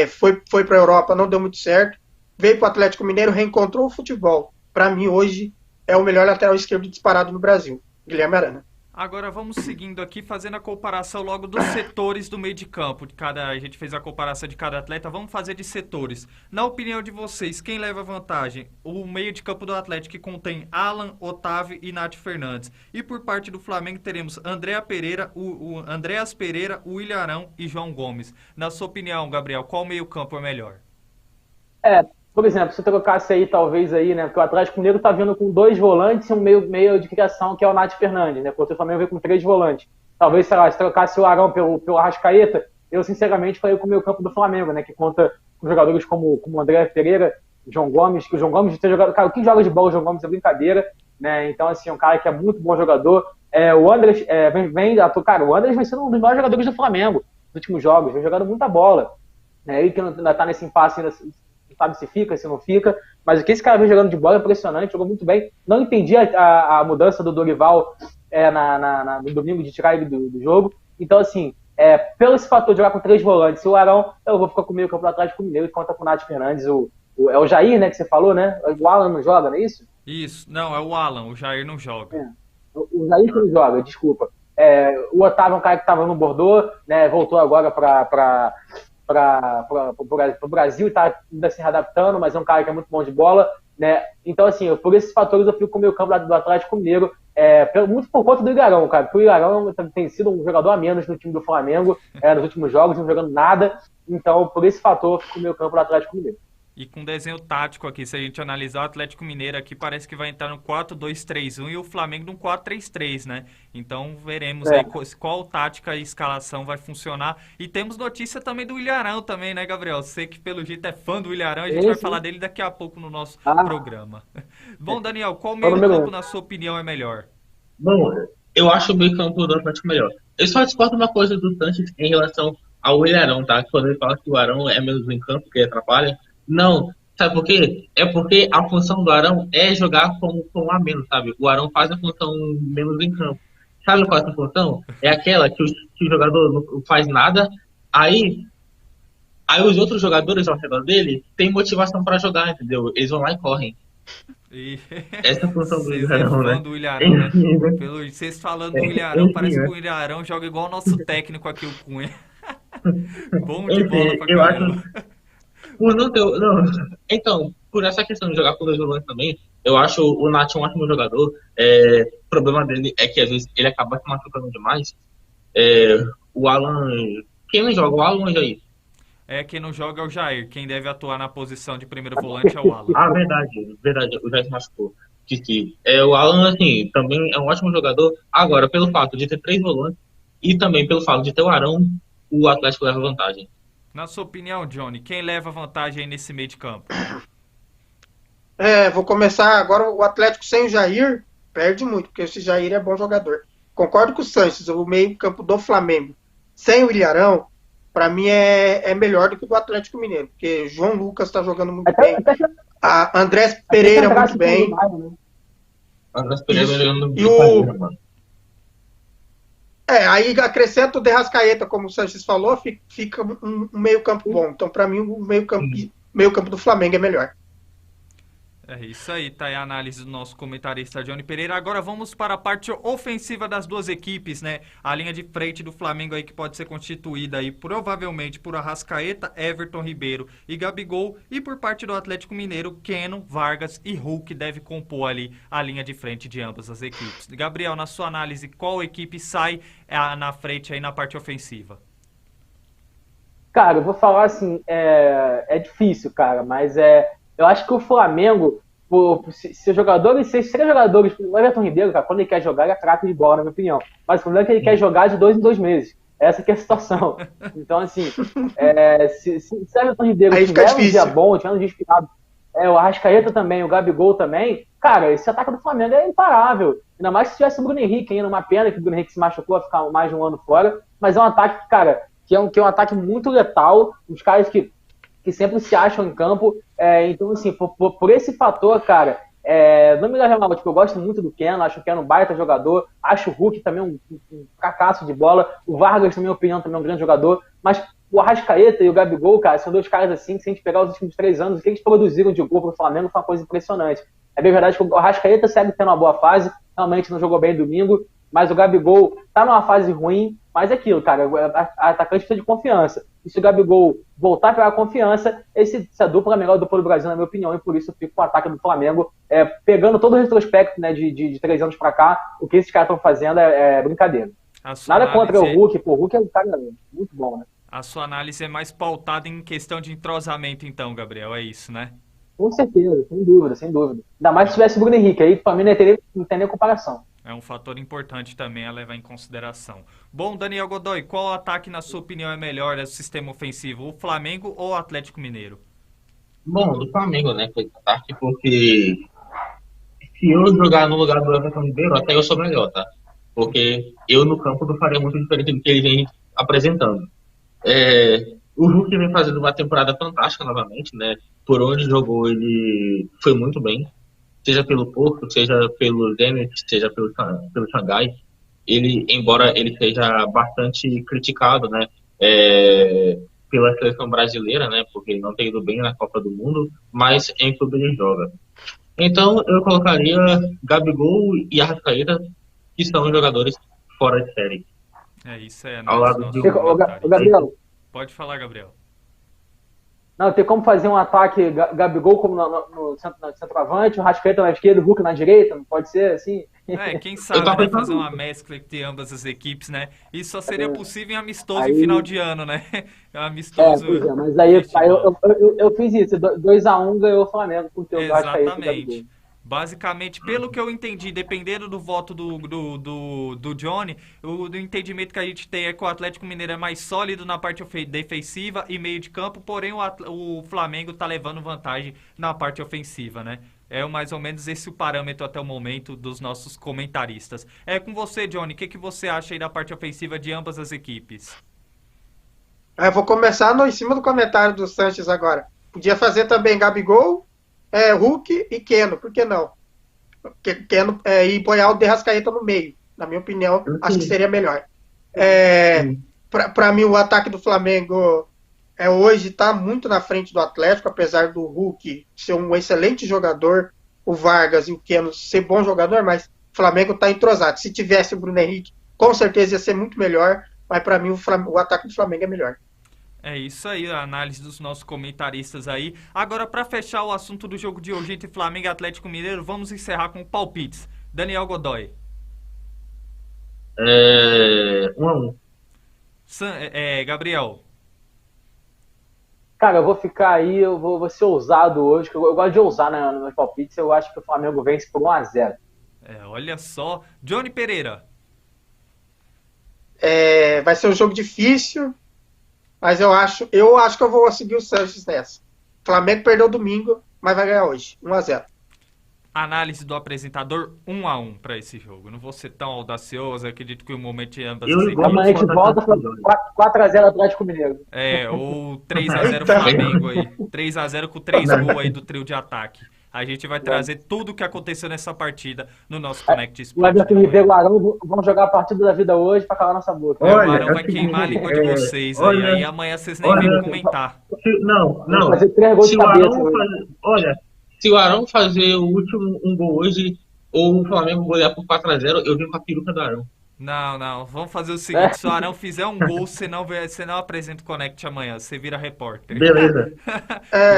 Foi para a Europa, não deu muito certo. Veio para o Atlético Mineiro, reencontrou o futebol. Para mim, hoje, é o melhor lateral esquerdo disparado no Brasil, Guilherme Arana. Agora vamos seguindo aqui, fazendo a comparação logo dos setores do meio de campo. A gente fez a comparação de cada atleta, vamos fazer de setores. Na opinião de vocês, quem leva vantagem? O meio de campo do Atlético, que contém Alan, Otávio e Nath Fernandes. E por parte do Flamengo teremos Andréas Pereira, o Ilharão e João Gomes. Na sua opinião, Gabriel, qual meio campo é melhor? Por exemplo, se trocasse aí, talvez aí, né? Porque o Atlético Mineiro tá vindo com 2 volantes e um meio de criação, que é o Nath Fernandes, né? Porque o Flamengo veio com 3 volantes. Talvez, sei lá, se trocasse o Arão pelo Arrascaeta, eu sinceramente faria com o meio campo do Flamengo, né? Que conta com jogadores como o André Pereira, João Gomes, que o João Gomes tem jogado. Cara, o que joga de bola o João Gomes é brincadeira, né? Então, assim, é um cara que é muito bom jogador. O Andrés cara, o Andrés vem sendo um dos maiores jogadores do Flamengo nos últimos jogos, vem jogando muita bola. Ele que ainda tá nesse impasse, ainda sabe se fica, se não fica, mas o que esse cara vem jogando de bola é impressionante, jogou muito bem. Não entendi a mudança do Dorival no domingo, de tirar ele do jogo. Então, assim, pelo esse fator de jogar com 3 volantes, o Arão, eu vou ficar com o meio campo do Atlético Mineiro, que conta com o Nath Fernandes, é o Jair, né, que você falou, né? O Alan não joga, não é isso? Isso, não, é o Alan, o Jair não joga. O Jair que não joga, desculpa. O Otávio é um cara que estava no Bordeaux, né, voltou agora para o Brasil e está ainda se readaptando, mas é um cara que é muito bom de bola, né? Então, assim, por esses fatores eu fico com o meio campo do Atlético Mineiro, muito por conta do Ilharão, cara, porque o Ilharão tem sido um jogador a menos no time do Flamengo, nos últimos jogos, não jogando nada, então por esse fator eu fico com o meio campo do Atlético Mineiro. E com desenho tático aqui, se a gente analisar o Atlético Mineiro aqui, parece que vai entrar no 4-2-3-1 e o Flamengo no 4-3-3, né? Então veremos aí qual tática e escalação vai funcionar. E temos notícia também do Ilharão também, né, Gabriel? Você que pelo jeito é fã do Ilharão, a gente vai falar dele daqui a pouco no nosso programa. Bom, Daniel, qual meio campo, na sua opinião, é melhor? Bom, eu acho o meio campo do Atlético melhor. Eu só discordo uma coisa do Sanches em relação ao Ilharão, tá? Quando ele fala que o Arão é menos em campo, que atrapalha. Não, sabe por quê? É porque a função do Arão é jogar com a menos, sabe? O Arão faz a função menos em campo. Sabe qual é essa função? É aquela que o jogador não faz nada, aí os outros jogadores ao redor dele têm motivação para jogar, entendeu? Eles vão lá e correm. Essa é a função do Ilharão, né? Do Ilharão, né? Vocês falando do Ilharão, parece que o Ilharão joga igual o nosso técnico aqui, o Cunha. Bom de bola pra caramba. Então, por essa questão de jogar com 2 volantes também, eu acho o Nath um ótimo jogador. O problema dele é que às vezes ele acaba se machucando demais. O Alan. Quem não joga? O Alan ou o Jair? Quem não joga é o Jair. Quem deve atuar na posição de primeiro volante é o Alan. Ah, verdade. O Jair se machucou. O Alan, assim, também é um ótimo jogador. Agora, pelo fato de ter 3 volantes e também pelo fato de ter o Arão, o Atlético leva vantagem. Na sua opinião, Johnny, quem leva vantagem aí nesse meio de campo? Vou começar agora o Atlético sem o Jair. Perde muito, porque esse Jair é bom jogador. Concordo com o Sanches, o meio-campo do Flamengo sem o Ilharão, para mim é melhor do que o do Atlético Mineiro, porque João Lucas está jogando muito bem, a Andrés Pereira muito bem. Andrés Pereira jogando e o aí acrescenta o Derrascaeta, como o Sanches falou, fica um meio-campo bom. Então, para mim, o meio-campo do Flamengo é melhor. É isso aí, tá aí a análise do nosso comentarista Johnny Pereira. Agora vamos para a parte ofensiva das duas equipes, né? A linha de frente do Flamengo aí que pode ser constituída aí provavelmente por Arrascaeta, Everton Ribeiro e Gabigol. E por parte do Atlético Mineiro, Keno, Vargas e Hulk deve compor ali a linha de frente de ambas as equipes. Gabriel, na sua análise, qual equipe sai na frente aí na parte ofensiva? Cara, eu vou falar assim, é difícil, cara, mas eu acho que o Flamengo, se os jogadores, se três jogadores, o Everton Ribeiro, cara, quando ele quer jogar, ele é craque de bola, na minha opinião. Mas o problema é que ele quer jogar de 2 em 2 meses. Essa que é a situação. Então, assim, se o Everton Ribeiro tiver um dia bom, tiver um dia inspirado, o Arrascaeta também, o Gabigol também, cara, esse ataque do Flamengo é imparável. Ainda mais se tivesse o Bruno Henrique ainda, uma pena que o Bruno Henrique se machucou, a ficar mais de um ano fora, mas é um ataque, cara, que é um ataque muito letal, os caras que sempre se acham em campo. Então, assim, por esse fator, cara, não me leva mal, tipo, eu gosto muito do Keno, acho o Keno um baita jogador, acho o Hulk também um fracasso de bola, o Vargas, na minha opinião, também é um grande jogador, mas o Arrascaeta e o Gabigol, cara, são dois caras assim, que se a gente pegar os últimos 3 anos, o que eles produziram de gol pro Flamengo foi uma coisa impressionante. É bem verdade que o Arrascaeta segue tendo uma boa fase, realmente não jogou bem domingo, mas o Gabigol tá numa fase ruim, mas é aquilo, cara, a atacante precisa de confiança. E se o Gabigol voltar a pegar confiança, essa dupla é a melhor dupla do Brasil, na minha opinião, e por isso eu fico com o ataque do Flamengo, pegando todo o retrospecto, né, de 3 anos pra cá, o que esses caras estão fazendo é brincadeira. Nada contra o Hulk, pô, o Hulk é um cara muito bom, né? A sua análise é mais pautada em questão de entrosamento, então, Gabriel, é isso, né? Com certeza, sem dúvida, sem dúvida. Ainda mais se tivesse o Bruno Henrique, aí pra mim não tem nem comparação. É um fator importante também a levar em consideração. Bom, Daniel Godoy, qual ataque, na sua opinião, é melhor do sistema ofensivo? O Flamengo ou o Atlético Mineiro? Bom, do Flamengo, né? Foi ataque porque se eu jogar no lugar do Everton Ribeiro, até eu sou melhor, tá? Porque eu no campo não faria muito diferente do que ele vem apresentando. O Hulk vem fazendo uma temporada fantástica novamente, né? Por onde jogou, ele foi muito bem. Seja pelo Porto, seja pelo Zenit, seja pelo Xangai. Ele, embora ele seja bastante criticado, né, pela seleção brasileira, né, porque ele não tem ido bem na Copa do Mundo, mas em clube ele joga. Então eu colocaria Gabigol e Arrascaeta, que são jogadores fora de série. Isso é. Ao lado de Gabriel. Pode falar, Gabriel. Não, tem como fazer um ataque Gabigol como no centroavante, o Arrascaeta na esquerda, o Hulk na direita, não pode ser assim? Quem sabe, né, fazer uma mescla entre ambas as equipes, né? Isso só seria possível em amistoso em final de ano, né? Amistoso. Mas aí eu fiz isso, 2-1 ganhou o Flamengo com o teu Arrascaeta. Exatamente. Basicamente, pelo que eu entendi, dependendo do voto do Johnny, o entendimento que a gente tem é que o Atlético Mineiro é mais sólido na parte defensiva e meio de campo, porém o Flamengo está levando vantagem na parte ofensiva, né? É mais ou menos esse o parâmetro até o momento dos nossos comentaristas. Com você, Johnny, o que você acha aí da parte ofensiva de ambas as equipes? Eu vou começar em cima do comentário do Sanches agora. Podia fazer também Gabigol, Hulk e Keno, por que não? Keno, e apoiar o Derrascaeta no meio. Na minha opinião, acho que seria melhor. Para mim, o ataque do Flamengo hoje está muito na frente do Atlético, apesar do Hulk ser um excelente jogador, o Vargas e o Keno ser bom jogador, mas o Flamengo está entrosado. Se tivesse o Bruno Henrique, com certeza ia ser muito melhor, mas para mim o ataque do Flamengo é melhor. É isso aí, a análise dos nossos comentaristas aí. Agora, para fechar o assunto do jogo de hoje entre Flamengo e Atlético Mineiro, vamos encerrar com palpites. Daniel Godoy. 1-1. Gabriel. Cara, eu vou ficar aí, eu vou ser ousado hoje, que eu gosto de ousar nos meus palpites, eu acho que o Flamengo vence por 1-0. Olha só. Johnny Pereira. Vai ser um jogo difícil, mas eu acho que eu vou seguir o Sanches nessa. O Flamengo perdeu domingo, mas vai ganhar hoje, 1-0. Análise do apresentador 1-1 para esse jogo. Não vou ser tão audacioso, acredito que o momento de ambas as equipes. Amanhã a gente volta 4x0 Atlético Mineiro. Ou 3x0 Flamengo aí. 3x0 com 3 gols aí do trio de ataque. A gente vai trazer tudo o que aconteceu nessa partida no nosso Connect O Sport. Everton Ribeiro e o Arão vão jogar a partida da vida hoje pra calar nossa boca. O Arão vai queimar a língua de vocês aí. Aí amanhã vocês nem vêm comentar. Não. Fazer 3 gols de cabeça hoje. Se o Arão fazer o último um gol hoje, ou o Flamengo golear por 4x0, eu venho com a peruca do Arão. Não. Vamos fazer o seguinte. Se o Arão fizer um gol, você não apresenta o Connect amanhã. Você vira repórter. Beleza.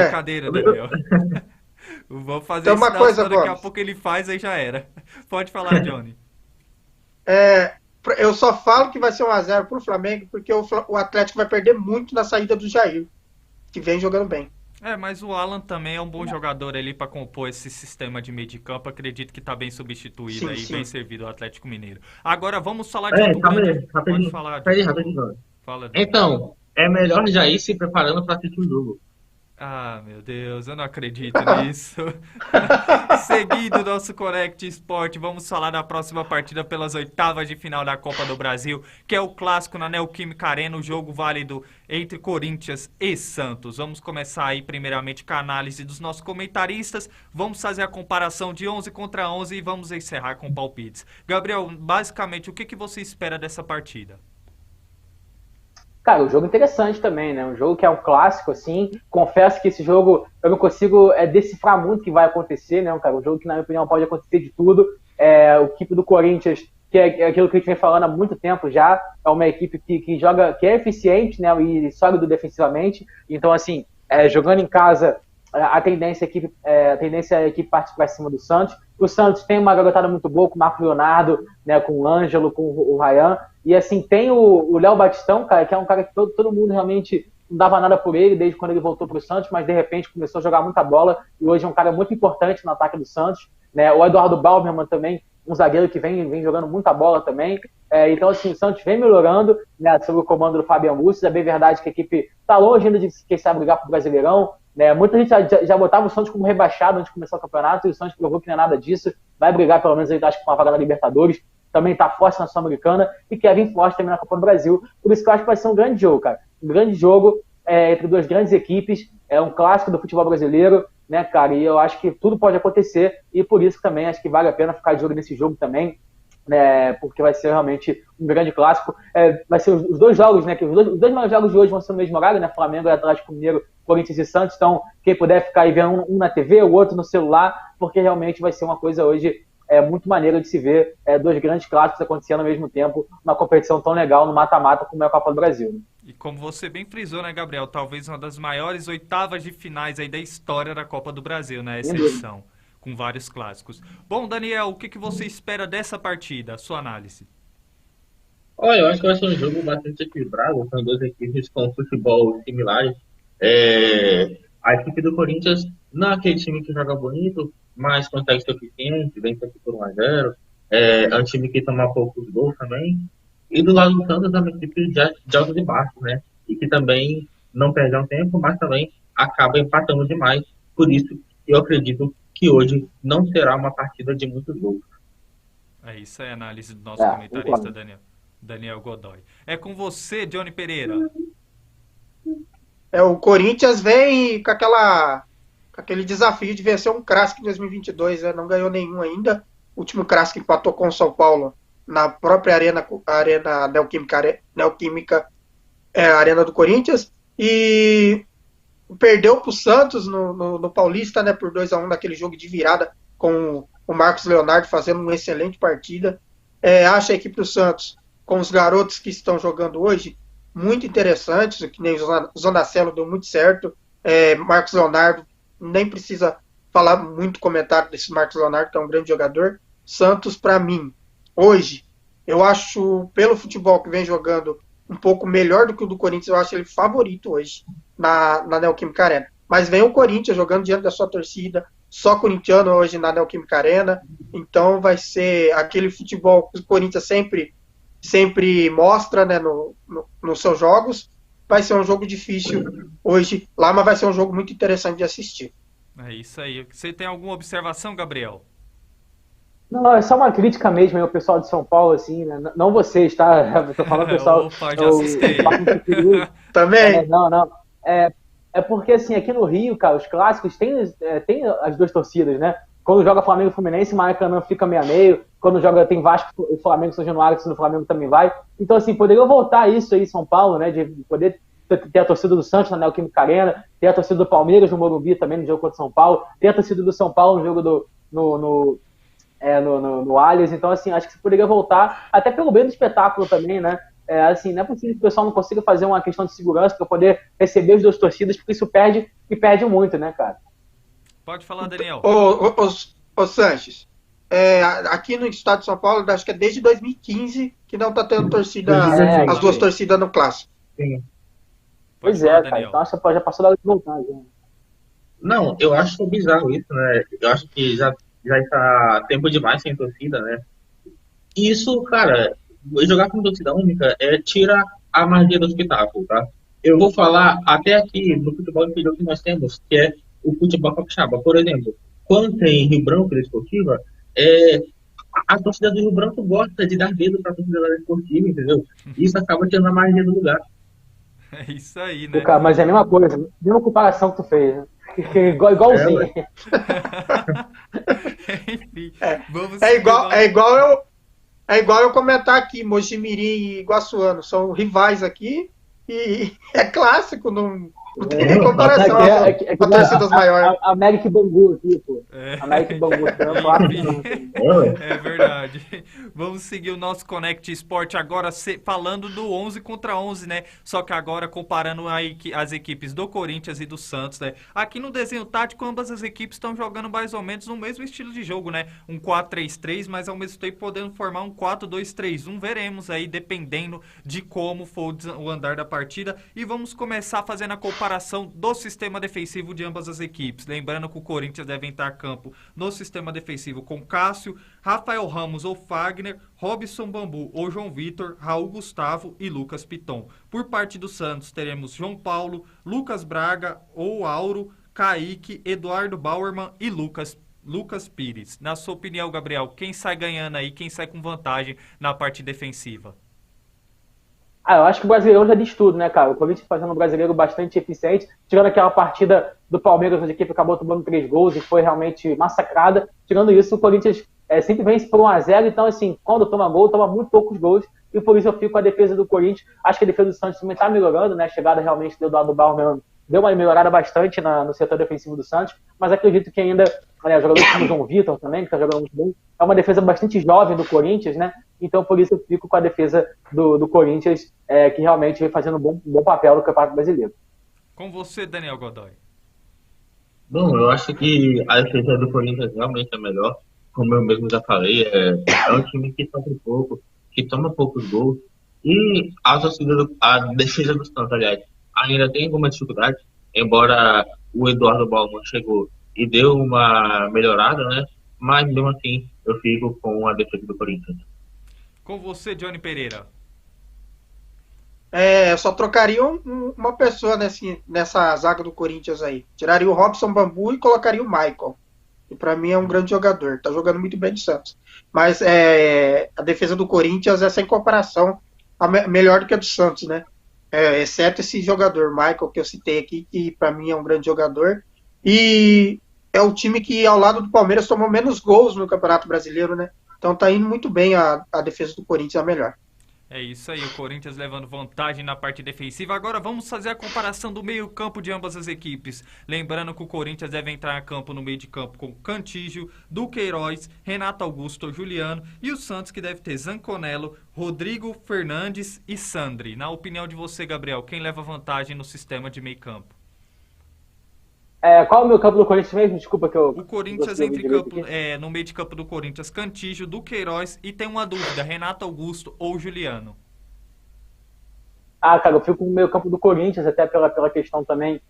Brincadeira, Daniel. Vamos fazer isso, daqui a pouco ele faz, aí já era. Pode falar, Johnny. Eu só falo que vai ser 1x0 pro Flamengo, porque o Atlético vai perder muito na saída do Jair, que vem jogando bem. Mas o Alan também é um bom jogador ali para compor esse sistema de meio de campo. Acredito que tá bem substituído sim. Bem servido o Atlético Mineiro. Agora vamos falar de outro grande. Pode falar. Rapidinho. Fala, então, é melhor já ir se preparando para assistir o jogo. Ah, meu Deus, eu não acredito nisso. Seguindo o nosso Connect Sport, vamos falar da próxima partida pelas oitavas de final da Copa do Brasil, que é o clássico na Neoquímica Arena, o jogo válido entre Corinthians e Santos. Vamos começar aí primeiramente com a análise dos nossos comentaristas, vamos fazer a comparação de 11 contra 11 e vamos encerrar com palpites. Gabriel, basicamente, o que você espera dessa partida? Cara, um jogo interessante também, né? Um jogo que é um clássico, assim. Confesso que esse jogo eu não consigo decifrar muito o que vai acontecer, né? Cara, um jogo que, na minha opinião, pode acontecer de tudo. O equipe do Corinthians, que é aquilo que a gente vem falando há muito tempo já, é uma equipe que joga, que é eficiente, né? E sólido defensivamente. Então, assim, jogando em casa, a tendência é a equipe partir para cima do Santos. O Santos tem uma garotada muito boa, com o Marco Leonardo, né? Com o Ângelo, com o Ryan. E assim, tem o Léo Batistão, cara, que é um cara que todo mundo realmente não dava nada por ele desde quando ele voltou para o Santos, mas de repente começou a jogar muita bola e hoje é um cara muito importante no ataque do Santos, né? O Eduardo Bauerman também, um zagueiro que vem jogando muita bola também. Então, assim, o Santos vem melhorando, né, sob o comando do Fabian Bustos. É bem verdade que a equipe está longe ainda de quem sabe brigar para o Brasileirão, né? Muita gente já botava o Santos como rebaixado antes de começar o campeonato e o Santos provou que não é nada disso. Vai brigar pelo menos, acho que com uma vaga na Libertadores. Também está forte na Sul-Americana e quer vir forte também na Copa do Brasil. Por isso que eu acho que vai ser um grande jogo, cara. Um grande jogo entre duas grandes equipes. É um clássico do futebol brasileiro, né, cara? E eu acho que tudo pode acontecer e por isso que também acho que vale a pena ficar de olho nesse jogo também, né? Porque vai ser realmente um grande clássico. Vai ser os dois jogos, né? Que os dois maiores jogos de hoje vão ser no mesmo horário, né? Flamengo e Atlético Mineiro, Corinthians e Santos. Então, quem puder ficar aí vendo um na TV, o outro no celular, porque realmente vai ser uma coisa hoje muito maneiro de se ver dois grandes clássicos acontecendo ao mesmo tempo, uma competição tão legal no mata-mata como é a Copa do Brasil. Né? E como você bem frisou, né, Gabriel? Talvez uma das maiores oitavas de finais aí da história da Copa do Brasil, né? Essa edição, com vários clássicos. Bom, Daniel, o que você espera dessa partida? A sua análise? Olha, eu acho que vai ser um jogo bastante equilibrado, são duas equipes com futebol similares. A equipe do Corinthians não é aquele time que joga bonito, mas consegue ser eficiente, vence aqui por 1x0. É um time que toma poucos gols também. E do lado do Santos é uma equipe de altos e baixos, né? E que também não perde um tempo, mas também acaba empatando demais. Por isso, eu acredito que hoje não será uma partida de muitos gols. Isso é a análise do nosso comentarista, Daniel Godoy. É com você, Johnny Pereira. O Corinthians vem com aquele desafio de vencer um clássico em 2022, né? Não ganhou nenhum ainda. O último clássico empatou com o São Paulo na própria arena Neoquímica, Arena do Corinthians, e perdeu para o Santos no Paulista, né, por 2x1 naquele jogo de virada, com o Marcos Leonardo fazendo uma excelente partida. Acho a equipe do Santos, com os garotos que estão jogando hoje, muito interessantes, que nem o Zonacelo deu muito certo. Marcos Leonardo, nem precisa falar muito comentário desse Marcos Leonardo, que é um grande jogador. Santos, para mim, hoje, eu acho, pelo futebol que vem jogando, um pouco melhor do que o do Corinthians. Eu acho ele favorito hoje na Neoquímica Arena. Mas vem o Corinthians jogando diante da sua torcida, só corintiano hoje na Neoquímica Arena. Então vai ser aquele futebol que o Corinthians sempre mostra, né, nos seus jogos. Vai ser um jogo difícil hoje lá, mas vai ser um jogo muito interessante de assistir. É isso aí. Você tem alguma observação, Gabriel? Não, é só uma crítica mesmo aí ao pessoal de São Paulo, assim, né? Não vocês, tá? Eu tô falando pessoal. Opa, já assustei. Também. Não. É porque, assim, aqui no Rio, cara, os clássicos tem as duas torcidas, né? Quando joga Flamengo e Fluminense, Maracanã fica meio a meio. Quando joga tem Vasco e Flamengo São Januário, que no Flamengo também vai. Então, assim, poderia voltar isso aí em São Paulo, né? De poder ter a torcida do Santos na Neoquímica Arena, ter a torcida do Palmeiras no Morumbi também no jogo contra o São Paulo, ter a torcida do São Paulo no jogo no Allianz. Então, assim, acho que você poderia voltar, até pelo bem do espetáculo também, né? Assim, não é possível que o pessoal não consiga fazer uma questão de segurança para poder receber as duas torcidas, porque isso perde muito, né, cara? Pode falar, Daniel. Ô Sanches, aqui no estado de São Paulo, acho que é desde 2015 que não tá tendo torcida, as duas torcidas no clássico. Sim. Pois falar, cara. Daniel. Então já passou da hora de voltar. Já. Não, eu acho bizarro isso, né? Eu acho que já está tempo demais sem torcida, né? E isso, cara, jogar com torcida única tira a magia do espetáculo, tá? Eu vou falar até aqui do futebol interior que nós temos, que é o futebol capixaba. Por exemplo, quando tem Rio Branco da Esportiva, a torcida do Rio Branco gosta de dar dedo para a torcida da Esportiva, entendeu? Isso acaba tirando a magia do lugar. É isso aí, né? Cara, mas é a mesma coisa, mesma comparação que tu fez, né? Igualzinho. Enfim, vamos É seguir igual eu comentar aqui, Mojimirim e Iguaçuano são rivais aqui e é clássico, não tem nem comparação a torcidas maiores. América e Bangu aqui, pô. América e Bangu, é verdade. Vamos seguir o nosso Connect Esporte agora falando do 11 contra 11, né? Só que agora comparando as equipes do Corinthians e do Santos, né? Aqui no desenho tático, ambas as equipes estão jogando mais ou menos no mesmo estilo de jogo, né? Um 4-3-3, mas ao mesmo tempo podendo formar um 4-2-3-1. Veremos aí, dependendo de como for o andar da partida. E vamos começar fazendo a comparação do sistema defensivo de ambas as equipes. Lembrando que o Corinthians deve entrar a campo no sistema defensivo com Cássio, Rafael Ramos ou Fagner, Robson Bambu ou João Vitor, Raul Gustavo e Lucas Piton. Por parte do Santos, teremos João Paulo, Lucas Braga ou Auro, Kaique, Eduardo Bauerman e Lucas Pires. Na sua opinião, Gabriel, quem sai ganhando aí, quem sai com vantagem na parte defensiva? Eu acho que o Brasileirão já diz tudo, né, cara? O Corinthians fazendo um brasileiro bastante eficiente, tirando aquela partida do Palmeiras, onde a equipe acabou tomando 3 gols e foi realmente massacrada. Tirando isso, o Corinthians sempre vence por 1-0, então, assim, quando toma gol, toma muito poucos gols, e por isso eu fico com a defesa do Corinthians. Acho que a defesa do Santos também está melhorando, né? A chegada realmente do Eduardo Bauerman deu uma melhorada bastante no setor defensivo do Santos, mas acredito que ainda, jogadores como o João Vitor também, que está jogando muito bem, é uma defesa bastante jovem do Corinthians, né? Então, por isso eu fico com a defesa do Corinthians, que realmente vem fazendo um bom papel no Campeonato Brasileiro. Com você, Daniel Godoy. Bom, eu acho que a defesa do Corinthians realmente é melhor. Como eu mesmo já falei, é um time que sofre pouco, que toma poucos gols. E a defesa do Santos, aliás, ainda tem alguma dificuldade, embora o Eduardo Bauerman chegou e deu uma melhorada, né? Mas mesmo assim, eu fico com a defesa do Corinthians. Com você, Johnny Pereira. Só trocaria uma pessoa nessa zaga do Corinthians aí. Tiraria o Robson Bambu e colocaria o Michael. Que pra mim é um grande jogador. Tá jogando muito bem de Santos. Mas a defesa do Corinthians é sem comparação melhor do que a do Santos, né? Exceto esse jogador, Michael, que eu citei aqui, que pra mim é um grande jogador. E é o time que, ao lado do Palmeiras, tomou menos gols no Campeonato Brasileiro, né? Então tá indo muito bem a defesa do Corinthians, a melhor. É isso aí, o Corinthians levando vantagem na parte defensiva. Agora vamos fazer a comparação do meio-campo de ambas as equipes. Lembrando que o Corinthians deve entrar a campo no meio de campo com Cantígio, Duqueiroz, Renato Augusto, Juliano e o Santos que deve ter Zanconello, Rodrigo Fernandes e Sandri. Na opinião de você, Gabriel, quem leva vantagem no sistema de meio-campo? Qual é o meu campo do Corinthians mesmo? Desculpa que eu... O Corinthians entra em campo, no meio de campo do Corinthians, Cantígio, Duqueiroz e tem uma dúvida, Renato Augusto ou Juliano? Cara, eu fico com o meio campo do Corinthians, até pela questão também.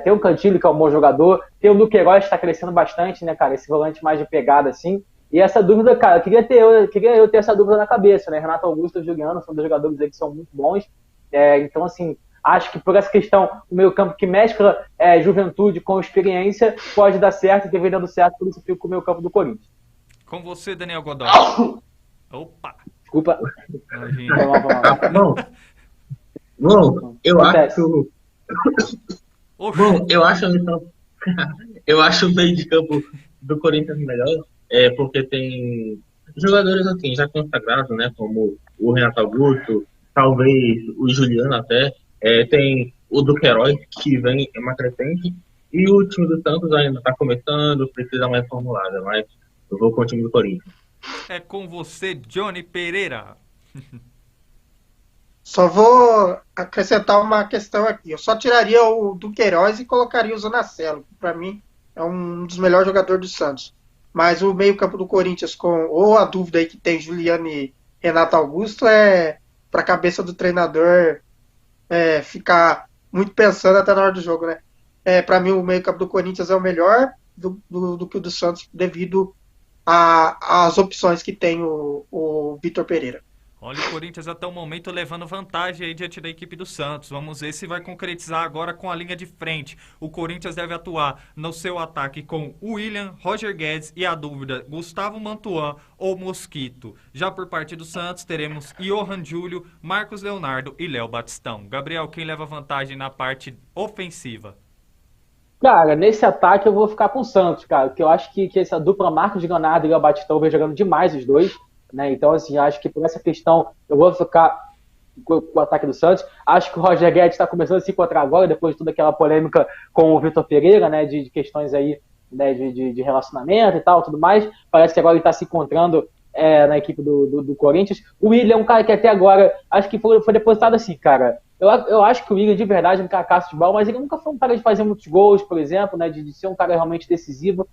Tem o Cantilho, que é um bom jogador, tem o Duqueiroz, que está crescendo bastante, né, cara? Esse volante mais de pegada, assim. E essa dúvida, cara, eu queria eu ter essa dúvida na cabeça, né? Renato Augusto e Juliano são dois jogadores aí que são muito bons. Então, assim, Acho que por essa questão, o meio-campo que mescla juventude com experiência pode dar certo e deveria dando certo, por isso eu fico com o meio-campo do Corinthians. Com você, Daniel Godoy. Opa! Desculpa. Bom, eu acho. Bom, eu acho o meio de campo do Corinthians melhor, porque tem jogadores assim, já consagrados, né? Como o Renato Augusto, talvez o Juliano até. Tem o Duqueiroz, que vem em uma crescente, e o time do Santos ainda está começando, precisa mais formulada, mas eu vou com o time do Corinthians. É com você, Johnny Pereira. Só vou acrescentar uma questão aqui. Eu só tiraria o Duqueiroz e colocaria o Zanacelo, que para mim é um dos melhores jogadores do Santos. Mas o meio-campo do Corinthians, ou a dúvida aí que tem Juliano e Renato Augusto, para a cabeça do treinador ficar muito pensando até na hora do jogo, né? Para mim, o meio-campo do Corinthians é o melhor do que o do Santos, devido às opções que tem o Vitor Pereira. Olha, o Corinthians até o momento levando vantagem aí diante da equipe do Santos. Vamos ver se vai concretizar agora com a linha de frente. O Corinthians deve atuar no seu ataque com o William, Roger Guedes e a dúvida, Gustavo Mantuan ou Mosquito. Já por parte do Santos, teremos Johan Júlio, Marcos Leonardo e Léo Batistão. Gabriel, quem leva vantagem na parte ofensiva? Cara, nesse ataque eu vou ficar com o Santos, cara, porque eu acho que essa dupla Marcos Leonardo e Léo Batistão vem jogando demais os dois. Né? Então, assim, acho que por essa questão eu vou ficar com o ataque do Santos. Acho que o Roger Guedes está começando a se encontrar agora, depois de toda aquela polêmica com o Vitor Pereira, né? De questões aí, né? de relacionamento e tal, tudo mais. Parece que agora ele está se encontrando na equipe do Corinthians. O William é um cara que até agora, acho que foi depositado assim, cara. Eu acho que o William de verdade é um cacaço de bola, mas ele nunca foi um cara de fazer muitos gols, por exemplo, né? De ser um cara realmente decisivo.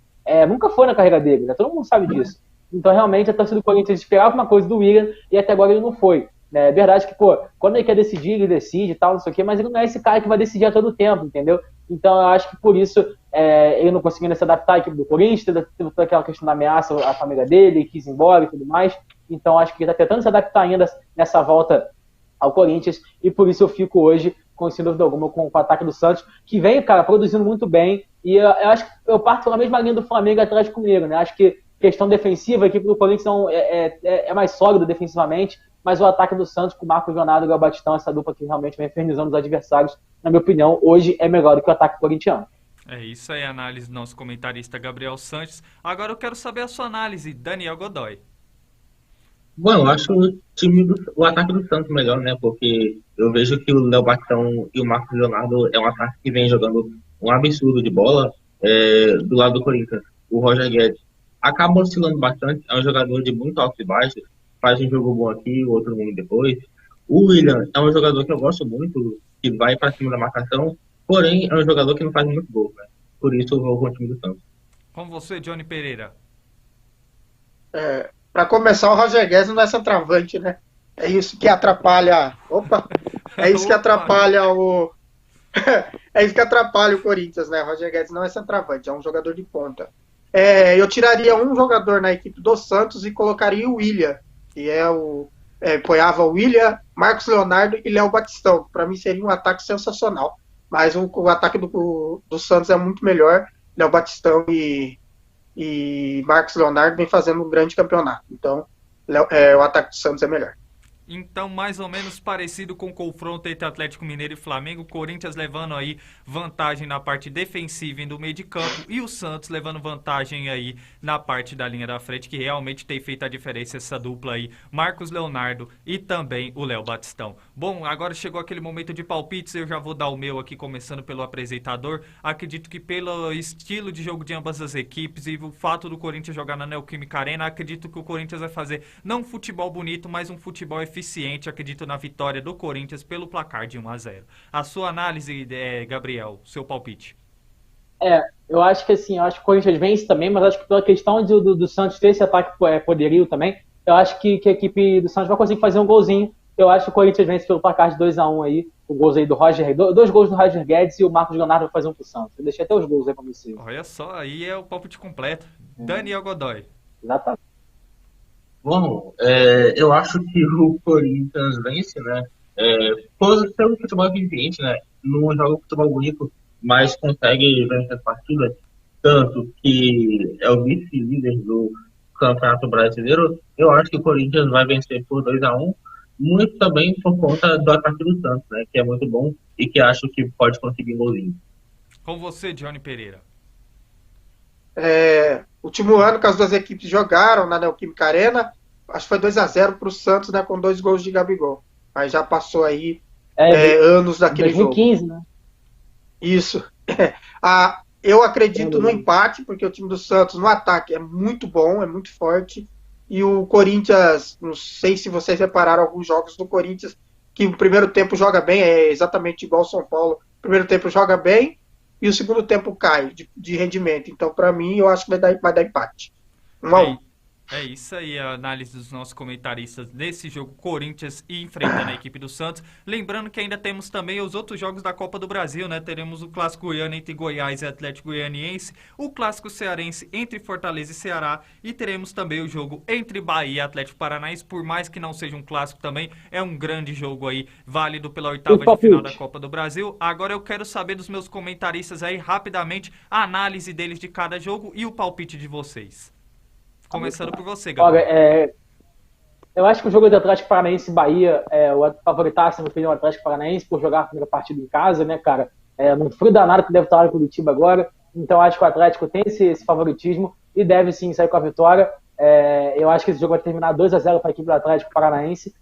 Nunca foi na carreira dele, né? Todo mundo sabe disso. Então, realmente, a torcida do Corinthians esperava uma coisa do William e até agora ele não foi. É verdade que, quando ele quer decidir, ele decide e tal, não sei o quê, mas ele não é esse cara que vai decidir a todo tempo, entendeu? Então, eu acho que por isso ele não conseguindo se adaptar à equipe do Corinthians, teve toda aquela questão da ameaça à família dele, quis ir embora e tudo mais. Então, acho que ele está tentando se adaptar ainda nessa volta ao Corinthians e por isso eu fico hoje, sem dúvida alguma, com o ataque do Santos, que vem, cara, produzindo muito bem. E eu acho que eu parto pela mesma linha do Flamengo atrás comigo, né? Acho que questão defensiva, a equipe do Corinthians é mais sólida defensivamente, mas o ataque do Santos com o Marcos Leonardo e o Léo Batistão, essa dupla que realmente vem infernizando os adversários, na minha opinião, hoje é melhor do que o ataque corintiano. É isso aí, a análise do nosso comentarista Gabriel Sanches. Agora eu quero saber a sua análise, Daniel Godoy. Bom, eu acho o ataque do Santos melhor, né? Porque eu vejo que o Léo Batistão e o Marcos Leonardo é um ataque que vem jogando um absurdo de bola do lado do Corinthians. O Roger Guedes acaba oscilando bastante, é um jogador de muito alto e baixo, faz um jogo bom aqui, o outro ruim depois. O William é um jogador que eu gosto muito, que vai para cima da marcação, porém é um jogador que não faz muito gol, né? Por isso eu vou com o time do Santos. Com você, Johnny Pereira. Para começar, o Roger Guedes não é centroavante, né? É isso que atrapalha. É isso que atrapalha o. É isso que atrapalha o Corinthians, né? O Roger Guedes não é centroavante, é um jogador de ponta. Eu tiraria um jogador na equipe do Santos e colocaria o William, que apoiava o William, Marcos Leonardo e Léo Batistão. Para mim seria um ataque sensacional. Mas o ataque do Santos é muito melhor. Léo Batistão e Marcos Leonardo vem fazendo um grande campeonato. Então, o ataque do Santos é melhor. Então, mais ou menos parecido com o confronto entre Atlético Mineiro e Flamengo, o Corinthians levando aí vantagem na parte defensiva e no meio de campo, e o Santos levando vantagem aí na parte da linha da frente, que realmente tem feito a diferença essa dupla aí, Marcos Leonardo e também o Léo Batistão. Bom, agora chegou aquele momento de palpites, eu já vou dar o meu aqui, começando pelo apresentador. Acredito que pelo estilo de jogo de ambas as equipes e o fato do Corinthians jogar na Neoquímica Arena, acredito que o Corinthians vai fazer não um futebol bonito, mas um futebol eficiente, acredito na vitória do Corinthians pelo placar de 1-0. A sua análise, Gabriel, seu palpite. Eu acho que assim, o Corinthians vence também, mas acho que pela questão do Santos ter esse ataque poderio também, eu acho que a equipe do Santos vai conseguir fazer um golzinho. Eu acho que o Corinthians vence pelo placar de 2-1 aí, o gols aí do Roger, 2 gols do Roger Guedes e o Marcos Leonardo vai fazer um pro Santos. Eu deixei até os gols aí pra você. Olha só, aí é o palpite completo. Daniel Godoy. Exatamente. Bom, eu acho que o Corinthians vence, né? Por ser um futebol eficiente, né? Não joga um futebol bonito, mas consegue vencer as partidas, tanto que é o vice-líder do Campeonato Brasileiro. Eu acho que o Corinthians vai vencer por 2-1, muito também por conta do ataque do Santos, né? Que é muito bom e que acho que pode conseguir um golzinho. Com você, Johnny Pereira. Último ano que as duas equipes jogaram na Neoquímica Arena, acho que foi 2-0 para o Santos, né, com 2 gols de Gabigol. Aí já passou aí anos daquele 2015, jogo. 2015, né? Isso. Eu acredito no empate, porque o time do Santos no ataque é muito bom, é muito forte. E o Corinthians, não sei se vocês repararam alguns jogos do Corinthians, que o primeiro tempo joga bem, é exatamente igual ao São Paulo. O primeiro tempo joga bem e o segundo tempo cai de rendimento. Então, para mim, eu acho que vai dar empate. 1-1. É isso aí, a análise dos nossos comentaristas desse jogo Corinthians e enfrentando a equipe do Santos. Lembrando que ainda temos também os outros jogos da Copa do Brasil, né? Teremos o Clássico Goiano entre Goiás e Atlético Goianiense, o Clássico Cearense entre Fortaleza e Ceará e teremos também o jogo entre Bahia e Atlético Paranaense. Por mais que não seja um clássico também, é um grande jogo aí, válido pela oitava de final da Copa do Brasil. Agora eu quero saber dos meus comentaristas aí, rapidamente, a análise deles de cada jogo e o palpite de vocês. Começando por você, Gabriel. Olha, eu acho que o jogo do Atlético Paranaense e Bahia, o favoritaço, na minha opinião, o Atlético Paranaense, por jogar a primeira partida em casa, né, cara? Num frio danado que deve estar lá em Curitiba agora. Então, acho que o Atlético tem esse favoritismo e deve sim sair com a vitória. Eu acho que esse jogo vai terminar 2-0 para a equipe do Atlético Paranaense,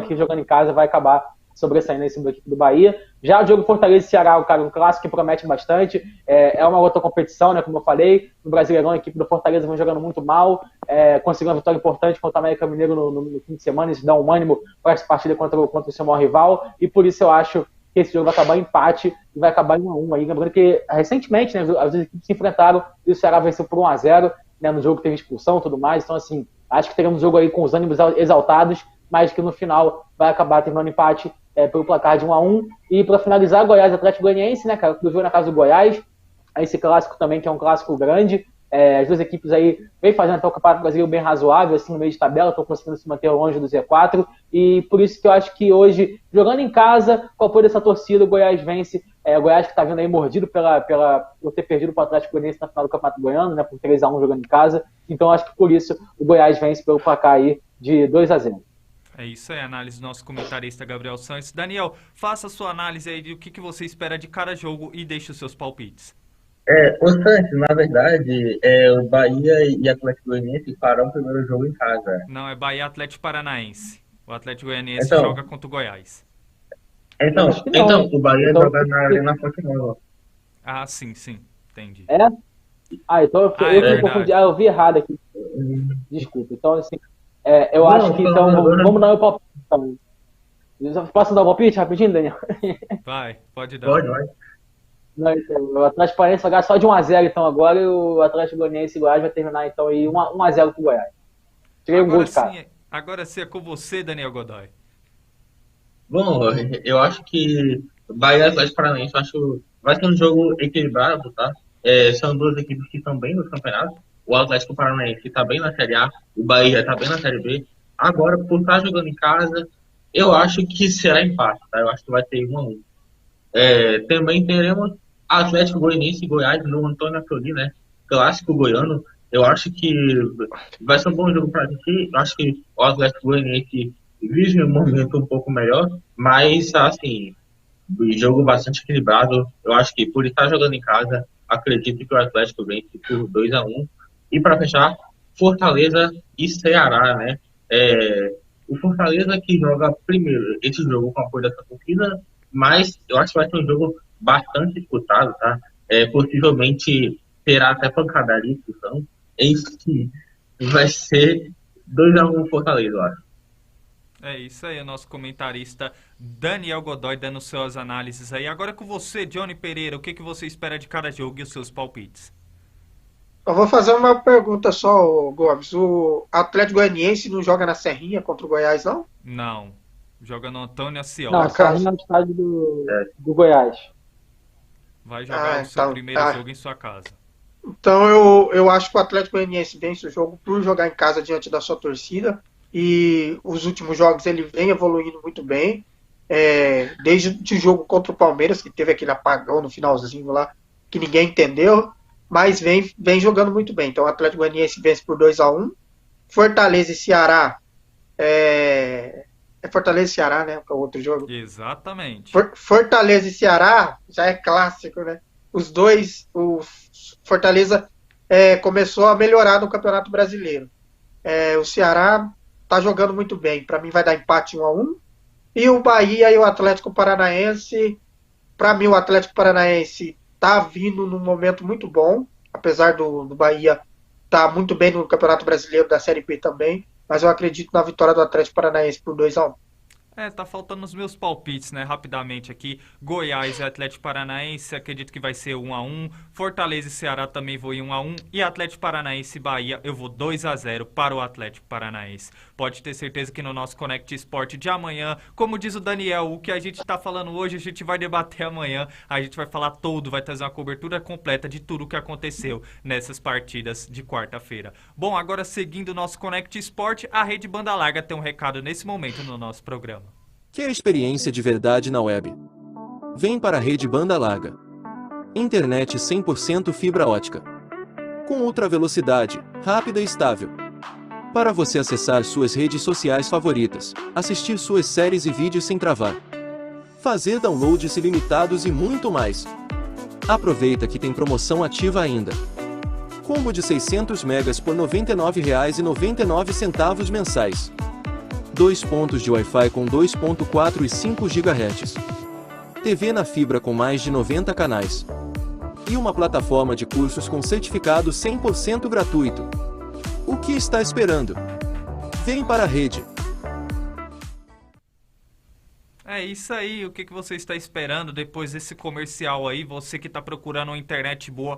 que jogando em casa vai acabar sobressaindo em cima da equipe do Bahia. Já o jogo Fortaleza e Ceará, cara, um clássico que promete bastante. É uma outra competição, né, como eu falei. No Brasileirão, a equipe do Fortaleza vem jogando muito mal. Conseguiu uma vitória importante contra o América Mineiro no fim de semana. Isso dá um ânimo para essa partida contra o seu maior rival. E por isso eu acho que esse jogo vai acabar em empate e vai acabar em 1-1 aí. Lembrando que recentemente, né, as duas equipes se enfrentaram e o Ceará venceu por 1-0, né, no jogo que teve expulsão e tudo mais. Então, assim, acho que teremos um jogo aí com os ânimos exaltados, mas que no final vai acabar terminando empate pelo placar de 1-1. E para finalizar, Goiás Atlético Goianiense, né, cara, do jogo na casa do Goiás, esse clássico também, que é um clássico grande. As duas equipes aí vem fazendo até o Campeonato Brasileiro bem razoável, assim, no meio de tabela, estão conseguindo se manter longe do Z4, e por isso que eu acho que hoje, jogando em casa, com o apoio dessa torcida, o Goiás vence. O Goiás que está vindo aí mordido por ter perdido para o Atlético Goianiense na final do Campeonato Goiano, né, por 3-1 jogando em casa. Então acho que por isso o Goiás vence pelo placar aí de 2-0. É isso aí, a análise do nosso comentarista Gabriel Santos. Daniel, faça a sua análise aí de o que você espera de cada jogo e deixe os seus palpites. O Santos, na verdade, o Bahia e Atlético Goianiense farão o primeiro jogo em casa. Não, é Bahia e Atlético Paranaense. O Atlético Goianiense Então, joga contra o Goiás. Então, o Bahia joga na Arena Fonte Nova. Ah, sim, entendi. Então eu confundi. Eu vi errado aqui. Desculpa. Então, assim, eu acho que então vamos dar o palpite. Então. Posso dar o palpite rapidinho, Daniel? Vai, pode dar. Pode. Não, então, o Atlético Paranaense vai ganhar só de 1-0 então agora, e o Atlético Goianiense e Goiás vai terminar então aí 1-0 pro Goiás. Tirei um gol de cara. Agora sim é com você, Daniel Godoy. Bom, eu acho que Bahia e Atlético Paranaense, vai ser um jogo equilibrado, tá? São duas equipes que estão bem nos campeonatos. O Atlético Paranaense está bem na Série A, o Bahia está bem na Série B. Agora, por estar jogando em casa, eu acho que será empate, tá? Eu acho que vai ter 1-1. Também teremos Atlético Goianiense e Goiás no Antônio Ascioli, né? Clássico goiano. Eu acho que vai ser um bom jogo para assistir. Eu acho que o Atlético Goianiense vive um momento um pouco melhor, mas, assim, jogo bastante equilibrado. Eu acho que, por estar jogando em casa, acredito que o Atlético vence por 2-1. E para fechar, Fortaleza e Ceará, né? O Fortaleza que joga primeiro esse jogo com apoio dessa torcida, mas eu acho que vai ser um jogo bastante disputado, tá? Possivelmente terá até pancadaria e discussão. Enfim, vai ser 2-1 Fortaleza, eu acho. É isso aí, o nosso comentarista Daniel Godoy dando suas análises aí. Agora com você, Johnny Pereira, o que você espera de cada jogo e os seus palpites? Eu vou fazer uma pergunta só, Gomes. O Atlético Goianiense não joga na Serrinha contra o Goiás, não? Não. Joga no Antônio Ascioli. Não, Serrinha é no estádio do Goiás. Vai jogar o seu primeiro jogo em sua casa. Então eu acho que o Atlético Goianiense vence o jogo por jogar em casa diante da sua torcida. E os últimos jogos ele vem evoluindo muito bem. desde o jogo contra o Palmeiras, que teve aquele apagão no finalzinho lá, que ninguém entendeu, mas vem jogando muito bem. Então o Atlético Goianiense vence por 2-1. Fortaleza e Ceará, Fortaleza e Ceará, né? Que é o outro jogo. Exatamente. Fortaleza e Ceará já é clássico, né? Os dois, o Fortaleza começou a melhorar no Campeonato Brasileiro. O Ceará tá jogando muito bem. Para mim vai dar empate 1-1. E o Bahia e o Atlético Paranaense, para mim o Atlético Paranaense tá vindo num momento muito bom, apesar do Bahia tá muito bem no Campeonato Brasileiro da Série B também, mas eu acredito na vitória do Atlético Paranaense por 2-1. Tá faltando os meus palpites, né? Rapidamente aqui. Goiás e Atlético Paranaense, acredito que vai ser 1-1. Fortaleza e Ceará também vou em 1-1. E Atlético Paranaense e Bahia, eu vou 2-0 para o Atlético Paranaense. Pode ter certeza que no nosso Connect Sport de amanhã, como diz o Daniel, o que a gente tá falando hoje, a gente vai debater amanhã. A gente vai falar todo, vai trazer uma cobertura completa de tudo o que aconteceu nessas partidas de quarta-feira. Bom, agora seguindo o nosso Connect Sport, a Rede Banda Larga tem um recado nesse momento no nosso programa. Quer experiência de verdade na web? Vem para a Rede Banda Larga. Internet 100% fibra ótica. Com ultra velocidade, rápida e estável. Para você acessar suas redes sociais favoritas, assistir suas séries e vídeos sem travar, fazer downloads ilimitados e muito mais. Aproveita que tem promoção ativa ainda. Combo de 600 megas por R$ 99,99 mensais. 2 pontos de Wi-Fi com 2.4 e 5 GHz. TV na fibra com mais de 90 canais. E uma plataforma de cursos com certificado 100% gratuito. O que está esperando? Vem para a rede. É isso aí, o que você está esperando depois desse comercial aí? Você que está procurando uma internet boa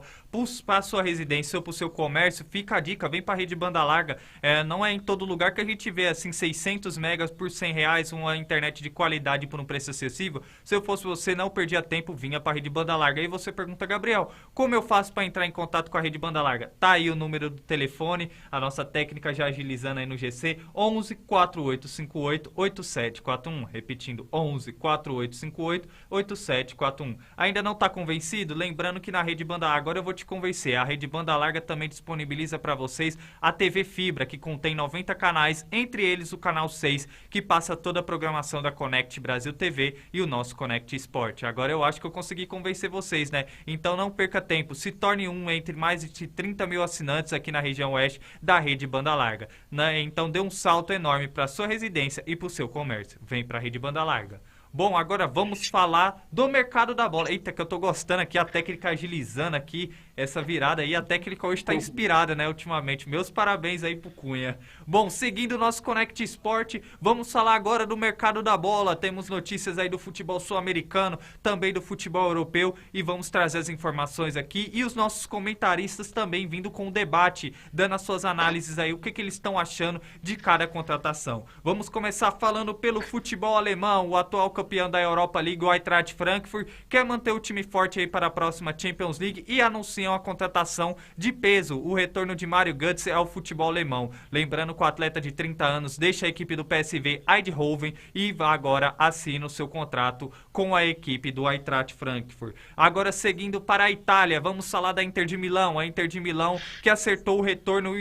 para a sua residência ou para o seu comércio, fica a dica, vem para a Rede Banda Larga. Não é em todo lugar que a gente vê assim 600 megas por R$100, uma internet de qualidade por um preço acessível. Se eu fosse você, não perdia tempo, vinha para a Rede Banda Larga. Aí você pergunta, Gabriel, como eu faço para entrar em contato com a Rede Banda Larga? Tá aí o número do telefone, a nossa técnica já agilizando aí no GC, 11 4858 8741, repetindo, 11 4858 8741. Ainda não está convencido? Lembrando que na Rede Banda Larga, agora eu vou te convencer, a Rede Banda Larga também disponibiliza para vocês a TV Fibra, que contém 90 canais, entre eles o canal 6, que passa toda a programação da Connect Brasil TV e o nosso Connect Sport. Agora eu acho que eu consegui convencer vocês, né? Então não perca tempo, se torne um entre mais de 30 mil assinantes aqui na região oeste da Rede Banda Larga, né? Então dê um salto enorme para sua residência e para o seu comércio. Vem para a Rede Banda Larga. Bom, agora vamos falar do mercado da bola. Eita, que eu tô gostando aqui, a técnica agilizando aqui essa virada aí. A técnica hoje tá inspirada, né, ultimamente. Meus parabéns aí pro Cunha. Bom, seguindo o nosso Connect Sport, vamos falar agora do mercado da bola. Temos notícias aí do futebol sul-americano, também do futebol europeu, e vamos trazer as informações aqui. E os nossos comentaristas também vindo com o debate, dando as suas análises aí, o que eles estão achando de cada contratação. Vamos começar falando pelo futebol alemão. O atual campeão da Europa League, o Eintracht Frankfurt, quer manter o time forte aí para a próxima Champions League e anunciam a contratação de peso, o retorno de Mario Götze ao futebol alemão. Lembrando que o atleta de 30 anos deixa a equipe do PSV Eindhoven e agora assina o seu contrato com a equipe do Eintracht Frankfurt. Agora seguindo para a Itália, vamos falar da Inter de Milão. A Inter de Milão que acertou o retorno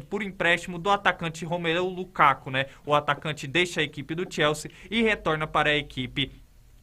por empréstimo do atacante Romelu Lukaku, né? O atacante deixa a equipe do Chelsea e retorna para a equipe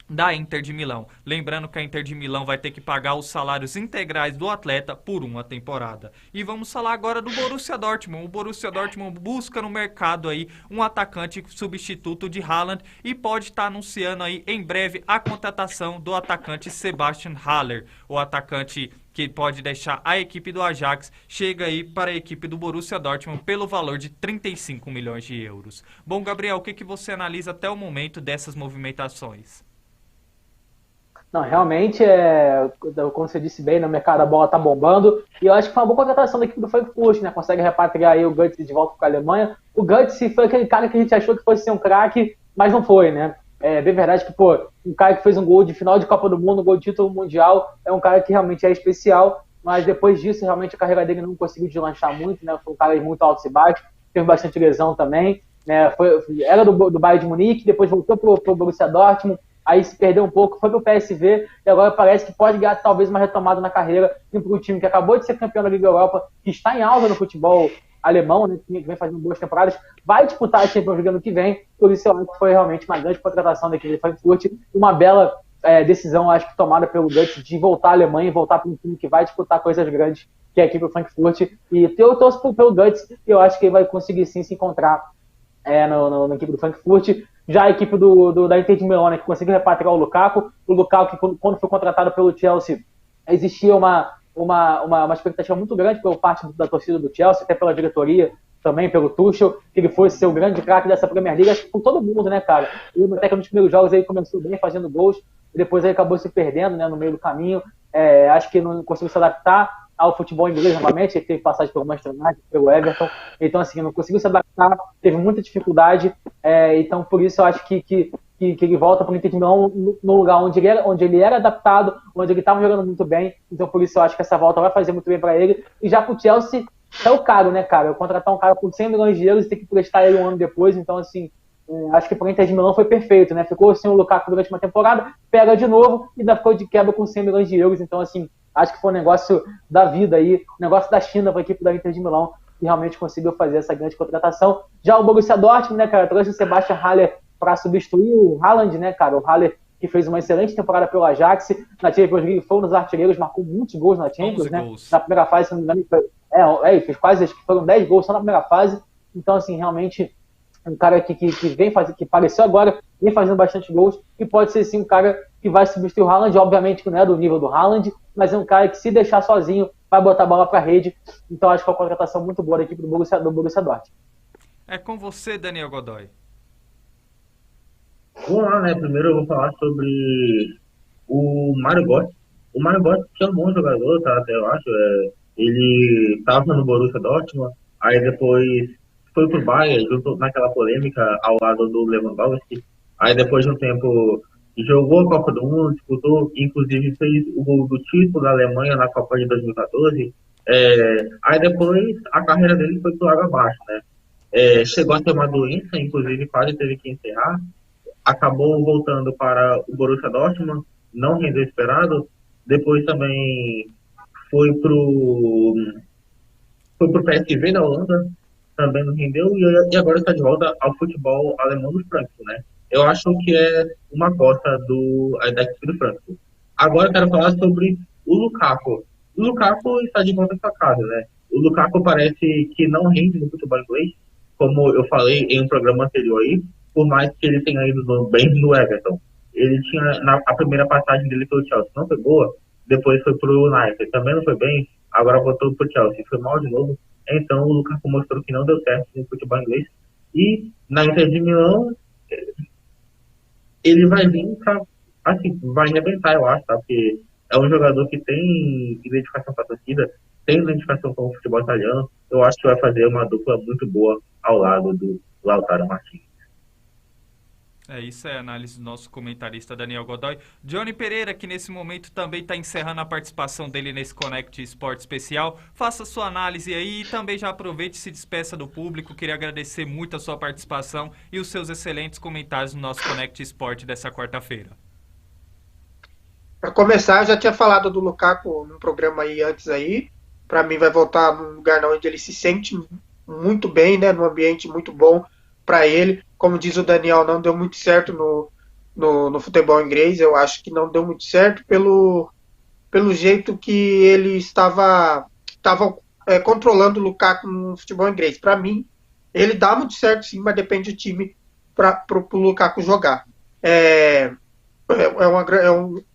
da Inter de Milão. Lembrando que a Inter de Milão vai ter que pagar os salários integrais do atleta por uma temporada. E vamos falar agora do Borussia Dortmund. O Borussia Dortmund busca no mercado aí um atacante substituto de Haaland e pode estar anunciando aí em breve a contratação do atacante Sebastian Haller. O atacante que pode deixar a equipe do Ajax, chega aí para a equipe do Borussia Dortmund pelo valor de 35 milhões de euros. Bom, Gabriel, o que você analisa até o momento dessas movimentações? Não, realmente, como você disse bem, no mercado a bola tá bombando, e eu acho que foi uma boa contratação da equipe do Frankfurt, né? Consegue repatriar aí o Götze de volta para a Alemanha. O Götze foi aquele cara que a gente achou que fosse ser um craque, mas não foi, né? É bem verdade que, um cara que fez um gol de final de Copa do Mundo, um gol de título mundial, é um cara que realmente é especial, mas depois disso, realmente, a carreira dele não conseguiu deslanchar muito, né? Foi um cara muito alto e baixo, teve bastante lesão também. né? Era do Bayern de Munique, depois voltou pro Borussia Dortmund, aí se perdeu um pouco, foi pro PSV, e agora parece que pode ganhar talvez uma retomada na carreira, e para um time que acabou de ser campeão da Liga Europa, que está em alta no futebol alemão, né, que vem fazendo boas temporadas, vai disputar a Champions League ano que vem, por isso eu acho que foi realmente uma grande contratação da equipe de Frankfurt, uma bela decisão, acho que tomada pelo Götze, de voltar à Alemanha e voltar para um time que vai disputar coisas grandes, que é a equipe do Frankfurt, e eu torço pelo Götze, e eu acho que ele vai conseguir sim se encontrar na equipe do Frankfurt. Já a equipe da Inter de Milão, né, que conseguiu repatriar o Lukaku que quando foi contratado pelo Chelsea, existia uma expectativa muito grande por parte da torcida do Chelsea, até pela diretoria, também pelo Tuchel, que ele fosse ser o grande craque dessa Premier League, acho que com todo mundo, né, cara? Ele até que nos primeiros jogos ele começou bem, fazendo gols, e depois ele acabou se perdendo, né, no meio do caminho. Acho que não conseguiu se adaptar ao futebol inglês novamente, ele teve passagem pelo Manchester United, pelo Everton, então assim, não conseguiu se adaptar, teve muita dificuldade, então por isso eu acho que ele volta para o Inter de Milão no lugar onde ele era adaptado, onde ele estava jogando muito bem, então por isso eu acho que essa volta vai fazer muito bem para ele, e já para o Chelsea é o caro, né, cara? Eu contratar um cara por 100 milhões de euros e ter que prestar ele um ano depois, então assim, acho que para o Inter de Milão foi perfeito, né? Ficou sem o Lukaku durante uma temporada, pega de novo e ainda ficou de quebra com 100 milhões de euros, então assim, acho que foi um negócio da vida aí, um negócio da China para a equipe da Inter de Milão, que realmente conseguiu fazer essa grande contratação. Já o Borussia Dortmund, né, cara, trouxe o Sebastian Haller para substituir o Haaland, né, cara, o Haller que fez uma excelente temporada pelo Ajax, na Champions League foi um dos artilheiros, marcou muitos gols na Champions, né, na primeira fase, se não me engano, fez quase, acho que foram 10 gols só na primeira fase, então assim, realmente um cara que vem fazer, que apareceu agora, vem fazendo bastante gols, e pode ser sim um cara que vai substituir o Haaland, obviamente que não é do nível do Haaland, mas é um cara que se deixar sozinho, vai botar a bola para a rede, então acho que foi uma contratação muito boa da equipe do Borussia Dortmund. É com você, Daniel Godoy. Vamos lá, né? Primeiro eu vou falar sobre o Mário Götze. O Mário Götze que é um bom jogador, tá? Até eu acho. Ele estava no Borussia Dortmund, aí depois foi pro Bayern, junto naquela polêmica ao lado do Lewandowski. Aí depois de um tempo jogou a Copa do Mundo, disputou, inclusive fez o gol do título da Alemanha na Copa de 2014. Aí depois a carreira dele foi pro água abaixo, né? Chegou a ter uma doença, inclusive quase teve que encerrar. Acabou voltando para o Borussia Dortmund, não rendeu esperado. Depois também foi pro PSV da Holanda, também não rendeu, e agora está de volta ao futebol alemão do Frankfurt, né? Eu acho que é uma aposta da equipe do Frankfurt. Agora eu quero falar sobre o Lukaku. O Lukaku está de volta à sua casa, né? O Lukaku parece que não rende no futebol inglês, como eu falei em um programa anterior aí, por mais que ele tenha ido bem no Everton. Ele tinha, a primeira passagem dele pelo Chelsea não foi boa, depois foi pro United, também não foi bem, agora voltou pro Chelsea, foi mal de novo. Então o Lukaku mostrou que não deu certo no futebol inglês. E na Inter de Milão, ele vai vir pra, assim, vai arrebentar, eu acho, tá? Porque é um jogador que tem identificação com a torcida, tem identificação com o futebol italiano. Eu acho que vai fazer uma dupla muito boa ao lado do Lautaro Martínez. Isso é a análise do nosso comentarista Daniel Godoy. Johnny Pereira, que nesse momento também está encerrando a participação dele nesse Connect Sport especial. Faça sua análise aí e também já aproveite e se despeça do público. Queria agradecer muito a sua participação e os seus excelentes comentários no nosso Connect Sport dessa quarta-feira. Para começar, eu já tinha falado do Lukaku num programa aí antes aí. Para mim vai voltar num lugar onde ele se sente muito bem, né, num ambiente muito bom para ele. Como diz o Daniel, não deu muito certo no futebol inglês. Eu acho que não deu muito certo pelo jeito que ele estava controlando o Lukaku no futebol inglês. Para mim, ele dá muito certo sim, mas depende do time para o Lukaku jogar.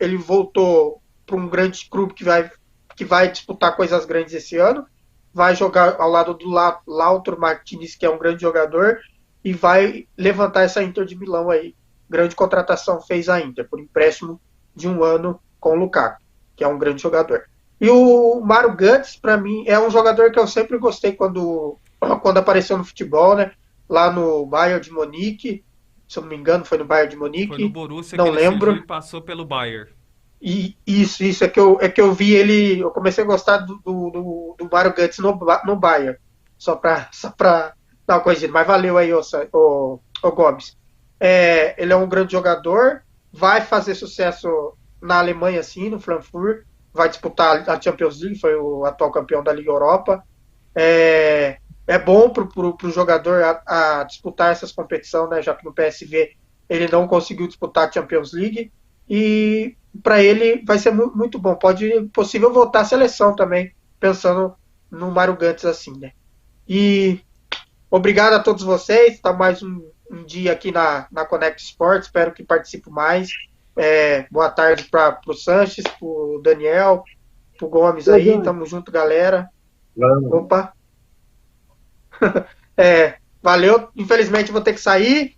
Ele voltou para um grande clube que vai disputar coisas grandes esse ano. Vai jogar ao lado do Lautaro Martínez, que é um grande jogador, e vai levantar essa Inter de Milão aí. Grande contratação fez a Inter, por empréstimo de 1 ano com o Lukaku, que é um grande jogador. E o Mário Götze, para mim, é um jogador que eu sempre gostei quando apareceu no futebol, né? Lá no Bayern de Munique, se eu não me engano, foi no Bayern de Munique. Foi no Borussia não que ele lembro. surgiu e passou pelo Bayern. E isso é que eu vi ele, eu comecei a gostar do Mário Götze no Bayern, só pra Não, corrigido, mas valeu aí, ô Gomes. Ele é um grande jogador, vai fazer sucesso na Alemanha, sim, no Frankfurt, vai disputar a Champions League, foi o atual campeão da Liga Europa. É bom para o jogador a disputar essas competições, né, já que no PSV ele não conseguiu disputar a Champions League, e para ele vai ser muito bom. Possível voltar à seleção também, pensando no Mário Götze assim, né? E obrigado a todos vocês. Está mais um dia aqui na Connect Sports. Espero que participe mais. Boa tarde para o Sanches, para o Daniel, para o Gomes aí. Tamo junto, galera. Vamos. Opa. Valeu. Infelizmente vou ter que sair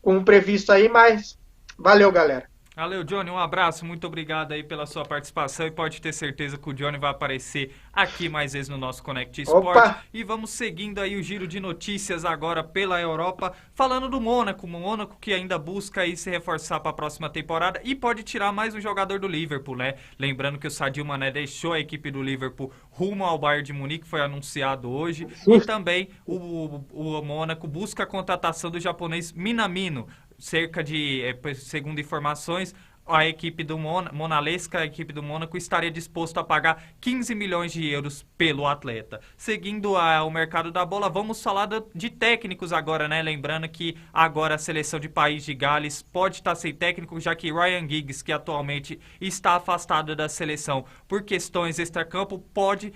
com um previsto aí, mas valeu, galera. Valeu, Johnny, um abraço, muito obrigado aí pela sua participação e pode ter certeza que o Johnny vai aparecer aqui mais vezes no nosso Connect Sport. E vamos seguindo aí o giro de notícias agora pela Europa, falando do Mônaco que ainda busca aí se reforçar para a próxima temporada e pode tirar mais um jogador do Liverpool, né? Lembrando que o Sadio Mané deixou a equipe do Liverpool rumo ao Bayern de Munique, foi anunciado hoje, e também o Mônaco busca a contratação do japonês Minamino. Cerca de, segundo informações, a equipe do Monalesca, a equipe do Mônaco, estaria disposto a pagar 15 milhões de euros pelo atleta. Seguindo o mercado da bola, vamos falar de técnicos agora, né? Lembrando que agora a seleção de País de Gales pode estar sem técnico, já que Ryan Giggs, que atualmente está afastado da seleção por questões extracampo, pode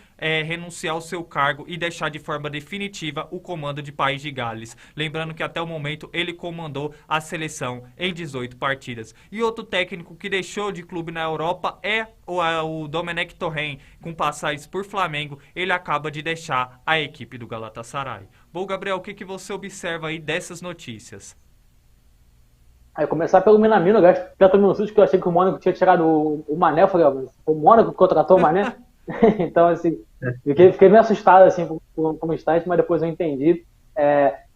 renunciar ao seu cargo e deixar de forma definitiva o comando de País de Gales. Lembrando que até o momento ele comandou a seleção em 18 partidas. E outro técnico que deixou de clube na Europa é o Domenech Torrent, com passagens por Flamengo, ele acaba de deixar a equipe do Galatasaray. Bom, Gabriel, o que você observa aí dessas notícias? Começar pelo Minamino, eu já tomei um susto que eu achei que o Mônaco tinha tirado o Mané, eu falei, o Mônaco contratou o Mané? Então, assim, fiquei meio assustado, assim, por um instante, mas depois eu entendi.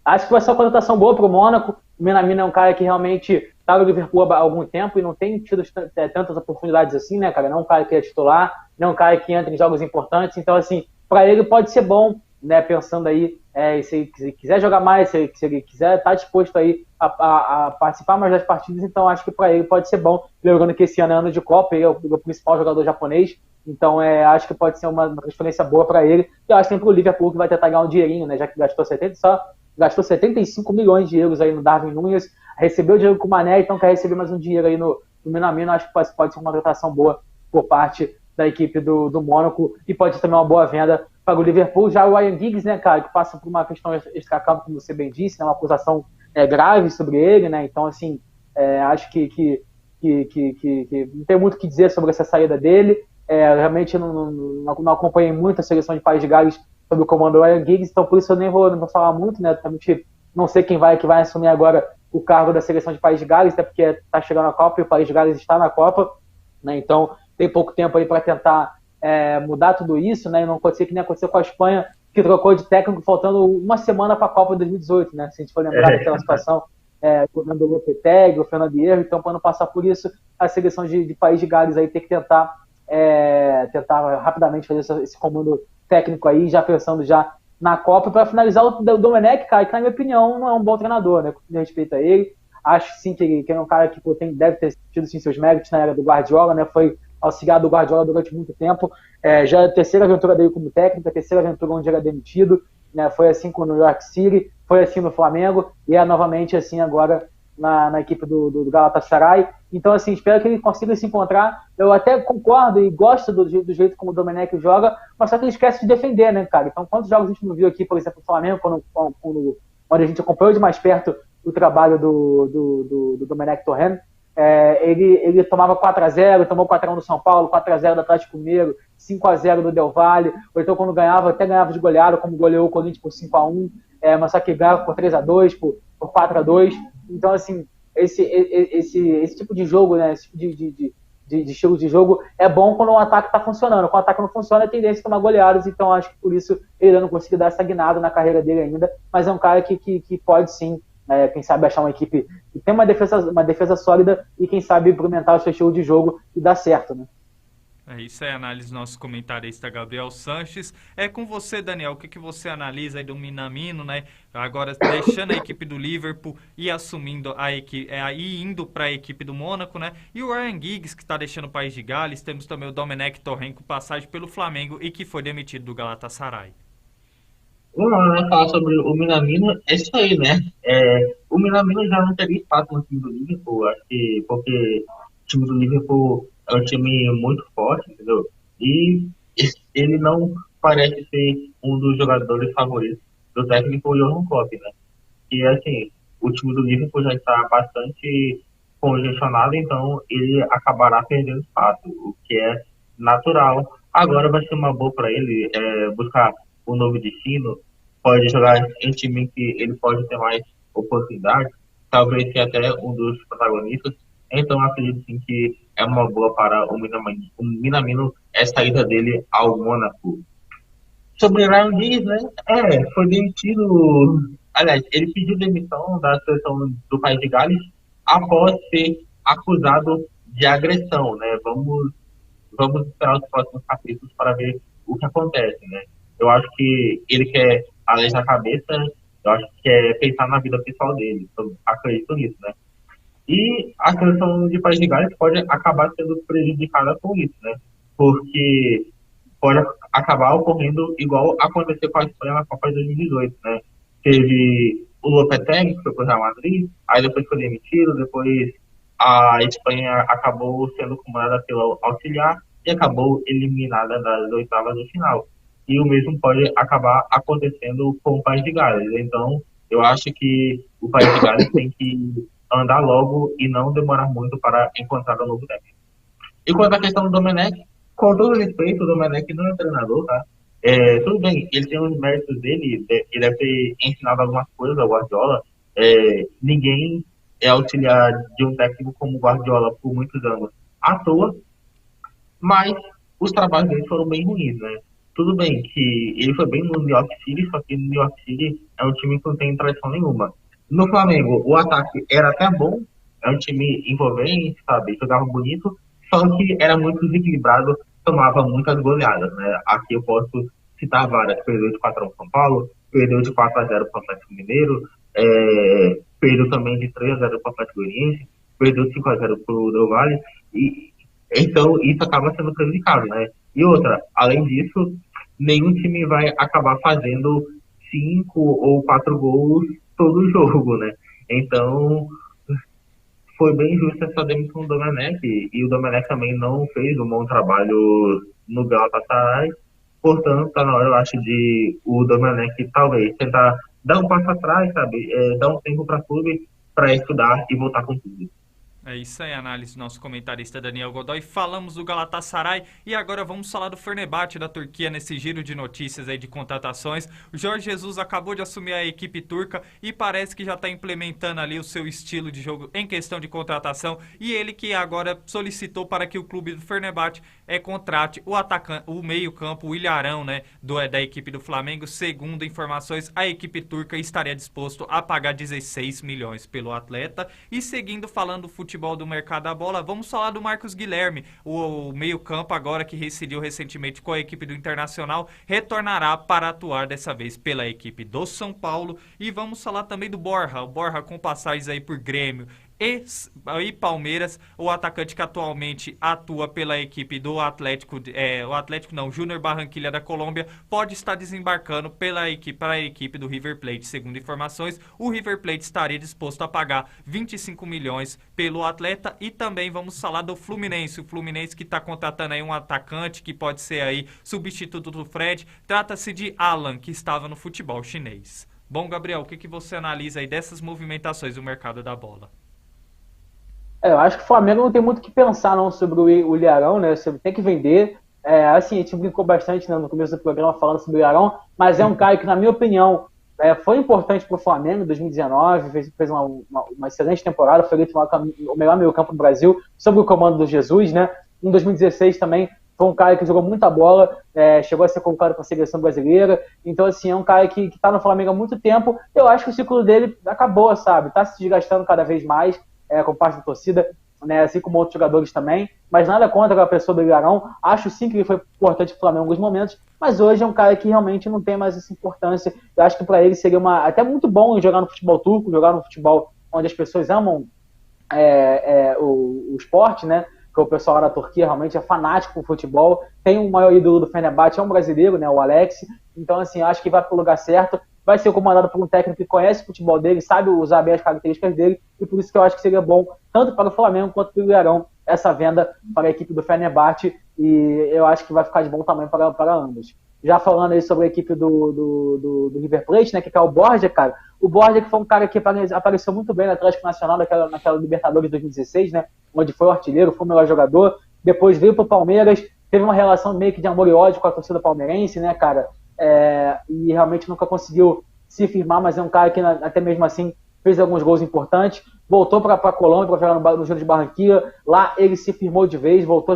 Acho que vai ser uma contratação boa para o Mônaco. O Minamino é um cara que realmente está no Liverpool há algum tempo e não tem tido tantas oportunidades assim, né, cara? Não é um cara que é titular, não é um cara que entra em jogos importantes. Então, assim, para ele pode ser bom, né? Pensando aí, se ele quiser jogar mais, se ele quiser estar disposto aí a participar mais das partidas, então acho que para ele pode ser bom. Lembrando que esse ano é ano de Copa, ele é o principal jogador japonês. Então, acho que pode ser uma transferência boa para ele. E eu acho que tem para o Liverpool que vai tentar ganhar um dinheirinho, né? Já que gastou 75 milhões de euros aí no Darwin Núñez, recebeu dinheiro com o Mané, então quer receber mais um dinheiro aí no Minamino. Acho que pode ser uma contratação boa por parte da equipe do Mônaco e pode ser também uma boa venda para o Liverpool. Já o Ryan Giggs, né, cara, que passa por uma questão extracampo, como você bem disse, né, uma acusação grave sobre ele, né, então, assim, acho que não tem muito o que dizer sobre essa saída dele. Realmente não acompanhei muito a seleção de País de Gales sob o comando do Ryan Giggs, então por isso eu nem vou falar muito, né? Realmente não sei quem vai assumir agora o cargo da seleção de País de Gales, até porque está chegando a Copa e o País de Gales está na Copa, né? Então tem pouco tempo aí para tentar mudar tudo isso, né? E não acontecer que nem aconteceu com a Espanha, que trocou de técnico faltando uma semana para a Copa de 2018, né? Se a gente for lembrar daquela situação, o Fernando Lopetegui, o Fernando Hierro, então para não passar por isso, a seleção de País de Gales aí tem que tentar rapidamente fazer esse comando técnico aí, já pensando já na Copa. Para finalizar, o Domenech, cara, que na minha opinião não é um bom treinador, né? Com respeito a ele, acho sim que ele é um cara que deve ter tido sim, seus méritos na era do Guardiola, né? Foi auxiliar do Guardiola durante muito tempo, já é a terceira aventura dele como técnico, a terceira aventura onde ele é demitido, né? Foi assim com o New York City, foi assim no Flamengo e é novamente assim agora na equipe do Galatasaray. Então, assim, espero que ele consiga se encontrar. Eu até concordo e gosto do jeito como o Domenech joga, mas só que ele esquece de defender, né, cara? Então, quantos jogos a gente não viu aqui, por exemplo, no Flamengo, onde a gente acompanhou de mais perto o trabalho do Domenech Torrent, ele tomava 4-0, tomou 4-1 do São Paulo, 4-0 do Atlético Mineiro, 5-0 do Del Valle, ou então quando ganhava, até ganhava de goleada, como goleou o Corinthians por 5-1, mas só que ganhava por 3-2, por 4-2. Então, assim, esse tipo de jogo, né, esse tipo de estilo de jogo é bom quando o ataque está funcionando. Quando o ataque não funciona, é tendência a tomar goleadas. Então, acho que por isso ele não conseguiu dar essa guinada na carreira dele ainda. Mas é um cara que pode sim, quem sabe, achar uma equipe que tem uma defesa sólida e quem sabe implementar o seu estilo de jogo e dar certo, né? É isso aí, análise do nosso comentarista Gabriel Sanches. É com você, Daniel, o que você analisa aí do Minamino, né? Agora deixando a equipe do Liverpool e assumindo a equipe, e indo para a equipe do Mônaco, né? E o Ryan Giggs, que está deixando o País de Gales. Temos também o Domenech Torrent com passagem pelo Flamengo e que foi demitido do Galatasaray. Vamos lá, né, falar sobre o Minamino, é isso aí, né? O Minamino já não teria espaço no time do Liverpool, acho que porque o time do Liverpool é um time muito forte, entendeu? E ele não parece ser um dos jogadores favoritos do técnico Jürgen Klopp, né? E assim, o time do Liverpool já está bastante congestionado, então ele acabará perdendo espaço, o que é natural. Agora vai ser uma boa para ele buscar um novo destino, pode jogar em time que ele pode ter mais oportunidade, talvez seja até um dos protagonistas. Então acredito sim que é uma boa para o Minamino é saída dele ao Mônaco. Sobre o Ryan Giggs, né? Foi demitido. Aliás, ele pediu demissão da seleção do País de Gales após ser acusado de agressão, né? Vamos esperar os próximos capítulos para ver o que acontece, né? Eu acho que ele quer alejar a cabeça, eu acho que quer pensar na vida pessoal dele. Eu acredito nisso, né? E a seleção de País de Gales pode acabar sendo prejudicada com isso, né? Porque pode acabar ocorrendo igual aconteceu com a Espanha na Copa de 2018, né? Teve o Lopetegui, que foi para o Real Madrid, aí depois foi demitido, depois a Espanha acabou sendo comandada pelo auxiliar e acabou eliminada das oitavas do final. E o mesmo pode acabar acontecendo com o País de Gales. Então, eu acho que o País de Gales tem que andar logo e não demorar muito para encontrar um novo técnico. E quanto à questão do Domenech, com todo respeito, o Domenech não é treinador, tá? Tudo bem, ele tem os méritos dele, ele deve ter ensinado algumas coisas ao Guardiola. Ninguém é auxiliar de um técnico como o Guardiola por muitos anos à toa, mas os trabalhos dele foram bem ruins, né? Tudo bem que ele foi bem no New York City, só que no New York City é um time que não tem tradição nenhuma. No Flamengo, o ataque era até bom, é um time envolvente, sabe? Jogava bonito, só que era muito desequilibrado, tomava muitas goleadas, né? Aqui eu posso citar várias. Perdeu de 4 a 1 São Paulo, perdeu de 4 a 0 para o Atlético Mineiro, perdeu também de 3 a 0 para o Atlético Goianiense, perdeu de 5 a 0 para o Del Valle, e então isso acaba sendo prejudicado, né? E outra, além disso, nenhum time vai acabar fazendo 5 ou 4 gols todo jogo, né? Então, foi bem justa essa demissão do Domenech, e o Domenech também não fez um bom trabalho no Galatasaray, portanto, tá na hora, eu acho, de o Domenech talvez tentar dar um passo atrás, sabe? Dar um tempo para o clube para estudar e voltar com tudo. É isso aí, análise do nosso comentarista Daniel Godoy. Falamos do Galatasaray e agora vamos falar do Fenerbahçe da Turquia nesse giro de notícias aí de contratações. O Jorge Jesus acabou de assumir a equipe turca e parece que já está implementando ali o seu estilo de jogo em questão de contratação, e ele que agora solicitou para que o clube do Fenerbahçe contrate o atacante, o meio-campo, o Ilharão, né, da equipe do Flamengo. Segundo informações, a equipe turca estaria disposto a pagar 16 milhões pelo atleta. E seguindo falando do futebol do mercado da bola, vamos falar do Marcos Guilherme, o meio-campo agora que rescindiu recentemente com a equipe do Internacional, retornará para atuar dessa vez pela equipe do São Paulo. E vamos falar também do Borja, o Borja com passagens aí por Grêmio e Palmeiras, o atacante que atualmente atua pela equipe do Atlético, Júnior Barranquilla da Colômbia, pode estar desembarcando para a equipe do River Plate. Segundo informações, o River Plate estaria disposto a pagar 25 milhões pelo atleta. E também vamos falar do Fluminense, o Fluminense que está contratando aí um atacante que pode ser aí substituto do Fred. Trata-se de Alan, que estava no futebol chinês. Bom, Gabriel, o que você analisa aí dessas movimentações do mercado da bola? Eu acho que o Flamengo não tem muito o que pensar não sobre o Ilharão, né? Você tem que vender. Assim, a gente brincou bastante, né, no começo do programa falando sobre o Ilharão, mas é um cara que, na minha opinião, foi importante para o Flamengo em 2019, fez uma excelente temporada, foi eleito o melhor meio-campo do Brasil, sob o comando do Jesus, né? Em 2016 também foi um cara que jogou muita bola, chegou a ser convocado para a seleção brasileira. Então, assim, é um cara que está no Flamengo há muito tempo. Eu acho que o ciclo dele acabou, sabe? Está se desgastando cada vez mais com parte da torcida. né, assim como outros jogadores também, mas nada contra a pessoa do Ilharão. Acho sim que ele foi importante para o Flamengo em alguns momentos, mas hoje é um cara que realmente não tem mais essa importância. Eu acho que para ele seria até muito bom jogar no futebol turco, jogar no futebol onde as pessoas amam o esporte, né? Que o pessoal lá da Turquia realmente é fanático por futebol. Tem o maior ídolo do Fenerbahçe, é um brasileiro, né? O Alex. Então, assim, acho que vai para o lugar certo. Vai ser comandado por um técnico que conhece o futebol dele, sabe usar bem as características dele, e por isso que eu acho que seria bom, tanto para o Flamengo quanto para o Ilharão, essa venda para a equipe do Fenerbahçe, e eu acho que vai ficar de bom tamanho para ambos. Já falando aí sobre a equipe do River Plate, né, que é o Borja, cara. O Borja que foi um cara que apareceu muito bem no Atlético Nacional naquela Libertadores de 2016, né, onde foi o artilheiro, foi o melhor jogador. Depois veio para o Palmeiras, teve uma relação meio que de amor e ódio com a torcida palmeirense, né, cara? E realmente nunca conseguiu se firmar, mas é um cara que até mesmo assim fez alguns gols importantes. Voltou para a Colômbia para jogar no Júnior de Barranquilla. Lá ele se firmou de vez, voltou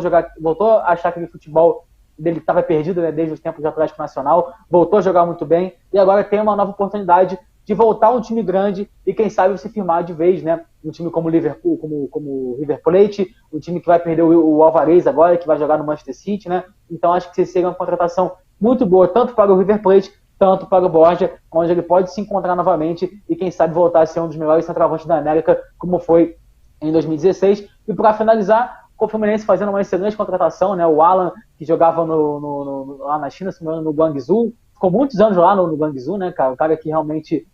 a achar aquele futebol dele estava perdido, né, desde os tempos do Atlético Nacional, voltou a jogar muito bem e agora tem uma nova oportunidade de voltar a um time grande e quem sabe se firmar de vez, né? Um time como o Liverpool, como o River Plate, um time que vai perder o Alvarez agora, que vai jogar no Manchester City, né? Então acho que seria uma contratação muito boa, tanto para o River Plate, tanto para o Borja, onde ele pode se encontrar novamente e quem sabe voltar a ser um dos melhores centroavantes da América, como foi em 2016. E para finalizar, com o Fluminense fazendo uma excelente contratação, né? O Alan, que jogava lá na China, se não me engano, no Guangzhou, ficou muitos anos lá no Guangzhou, né, cara? O cara que realmente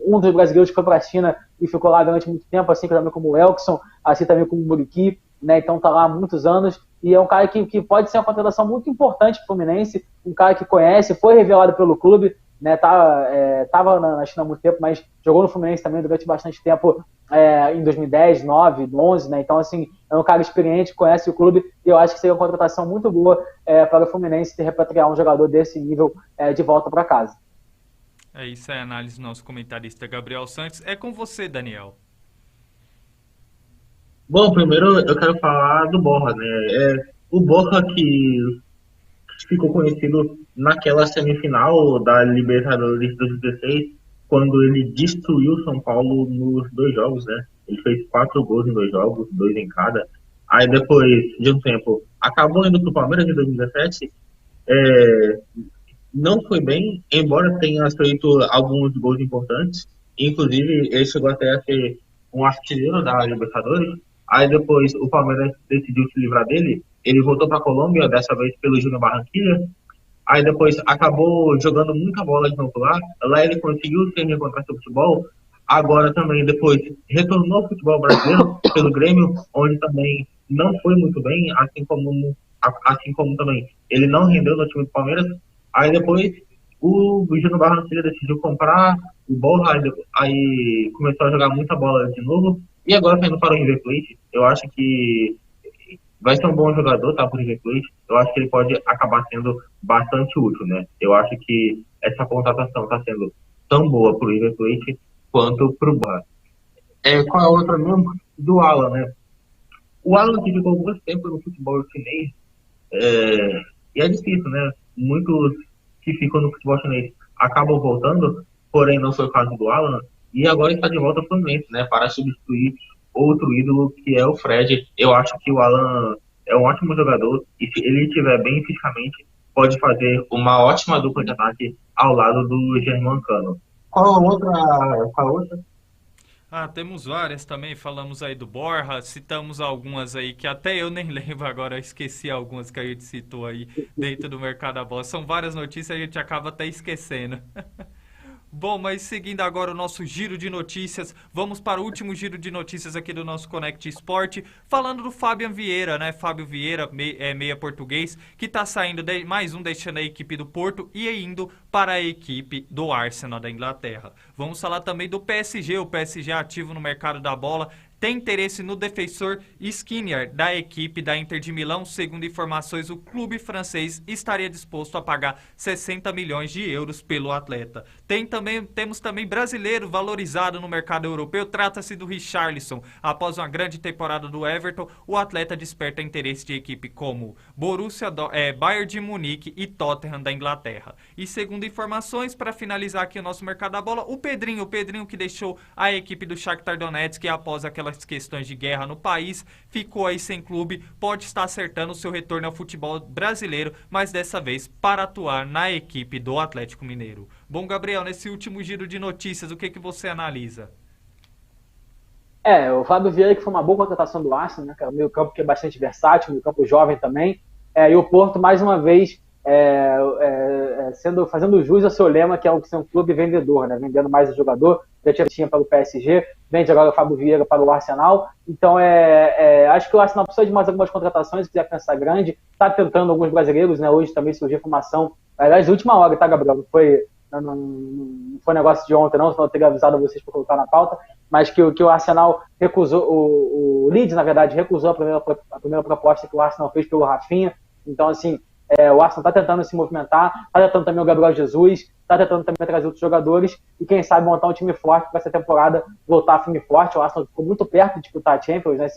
um dos brasileiros que foi para a China e ficou lá durante muito tempo, assim também como o Elkson, assim também como o Muriqui, né? Então tá lá há muitos anos e é um cara que pode ser uma contratação muito importante para o Fluminense, um cara que conhece, foi revelado pelo clube, né? Tava na China há muito tempo, mas jogou no Fluminense também durante bastante tempo, em 2010, 9, 11, né? Então, assim, é um cara experiente, conhece o clube e eu acho que seria uma contratação muito boa para o Fluminense ter repatriar um jogador desse nível de volta para casa. Isso é a análise do nosso comentarista Gabriel Santos. É com você, Daniel. Bom, primeiro eu quero falar do Borja, né? O Borja que ficou conhecido naquela semifinal da Libertadores de 2016, quando ele destruiu o São Paulo nos 2 jogos, né? Ele fez 4 gols em 2 jogos, 2 em cada. Aí depois de um tempo, acabou indo para o Palmeiras em 2017. Não foi bem, embora tenha feito alguns gols importantes. Inclusive, ele chegou até a ser um artilheiro da Libertadores. Aí depois o Palmeiras decidiu se livrar dele. Ele voltou para a Colômbia, dessa vez pelo Júnior Barranquilla. Aí depois acabou jogando muita bola de novo lá. Lá ele conseguiu se reencontrar seu futebol. Agora também depois retornou ao futebol brasileiro pelo Grêmio, onde também não foi muito bem, assim como também ele não rendeu no time do Palmeiras. Aí depois o Júnior Barranquilla decidiu comprar o Borja, aí começou a jogar muita bola de novo. E agora tá indo para o River Plate. Eu acho que vai ser um bom jogador, tá, pro River Plate. Eu acho que ele pode acabar sendo bastante útil, né? Eu acho que essa contratação tá sendo tão boa pro River Plate quanto pro Borja. Qual é a outra mesmo? Do Alan, né? O Alan que ficou muito tempo no futebol chinês, e é difícil, né? Muitos que ficam no futebol chinês acabam voltando, porém não foi o caso do Alan, e agora está de volta ao Fluminense, né? Para substituir outro ídolo que é o Fred. Eu acho que o Alan é um ótimo jogador e se ele estiver bem fisicamente, pode fazer uma ótima dupla de ataque ao lado do Germancano. Qual a outra? Temos várias também, falamos aí do Borja, citamos algumas aí que até eu nem lembro agora, esqueci algumas que a gente citou aí dentro do Mercado da Bola. São várias notícias, a gente acaba até esquecendo. Bom, mas seguindo agora o nosso giro de notícias, vamos para o último giro de notícias aqui do nosso Connect Sport, falando do Fabian Vieira, né? Fábio Vieira, meia português, que está saindo, mais um deixando a equipe do Porto e indo para a equipe do Arsenal da Inglaterra. Vamos falar também do PSG, o PSG ativo no mercado da bola, tem interesse no defensor Skriniar, da equipe da Inter de Milão. Segundo informações, o clube francês estaria disposto a pagar 60 milhões de euros pelo atleta. Temos também brasileiro valorizado no mercado europeu. Trata-se do Richarlison. Após uma grande temporada do Everton, o atleta desperta interesse de equipe como Borussia, Bayern de Munique e Tottenham da Inglaterra. E segundo informações, para finalizar aqui o nosso mercado da bola, o Pedrinho que deixou a equipe do Shakhtar Donetsk após aquela aquelas questões de guerra no país, ficou aí sem clube, pode estar acertando o seu retorno ao futebol brasileiro, mas dessa vez para atuar na equipe do Atlético Mineiro. Bom, Gabriel, nesse último giro de notícias, o que você analisa? O Fábio Vieira, que foi uma boa contratação do Arsenal, né, cara? O meio campo que é bastante versátil, meio campo jovem também. E o Porto, mais uma vez, fazendo jus ao seu lema, que é ser um clube vendedor, né? Vendendo mais o jogador. Já tinha para o PSG, vende agora o Fábio Vieira para o Arsenal. Então, acho que o Arsenal precisa de mais algumas contratações, se quiser pensar grande. Está tentando alguns brasileiros, né? Hoje também surgiu informação. Aliás, última hora, tá, Gabriel? Não foi negócio de ontem, não, senão eu teria avisado vocês para colocar na pauta. Mas que o Arsenal recusou, o Leeds, na verdade, recusou a primeira proposta que o Arsenal fez pelo Rafinha. Então, assim, o Arsenal está tentando se movimentar, está tentando também o Gabriel Jesus, está tentando também trazer outros jogadores e, quem sabe, montar um time forte para essa temporada voltar a firme e forte. O Arsenal ficou muito perto de disputar a Champions, né?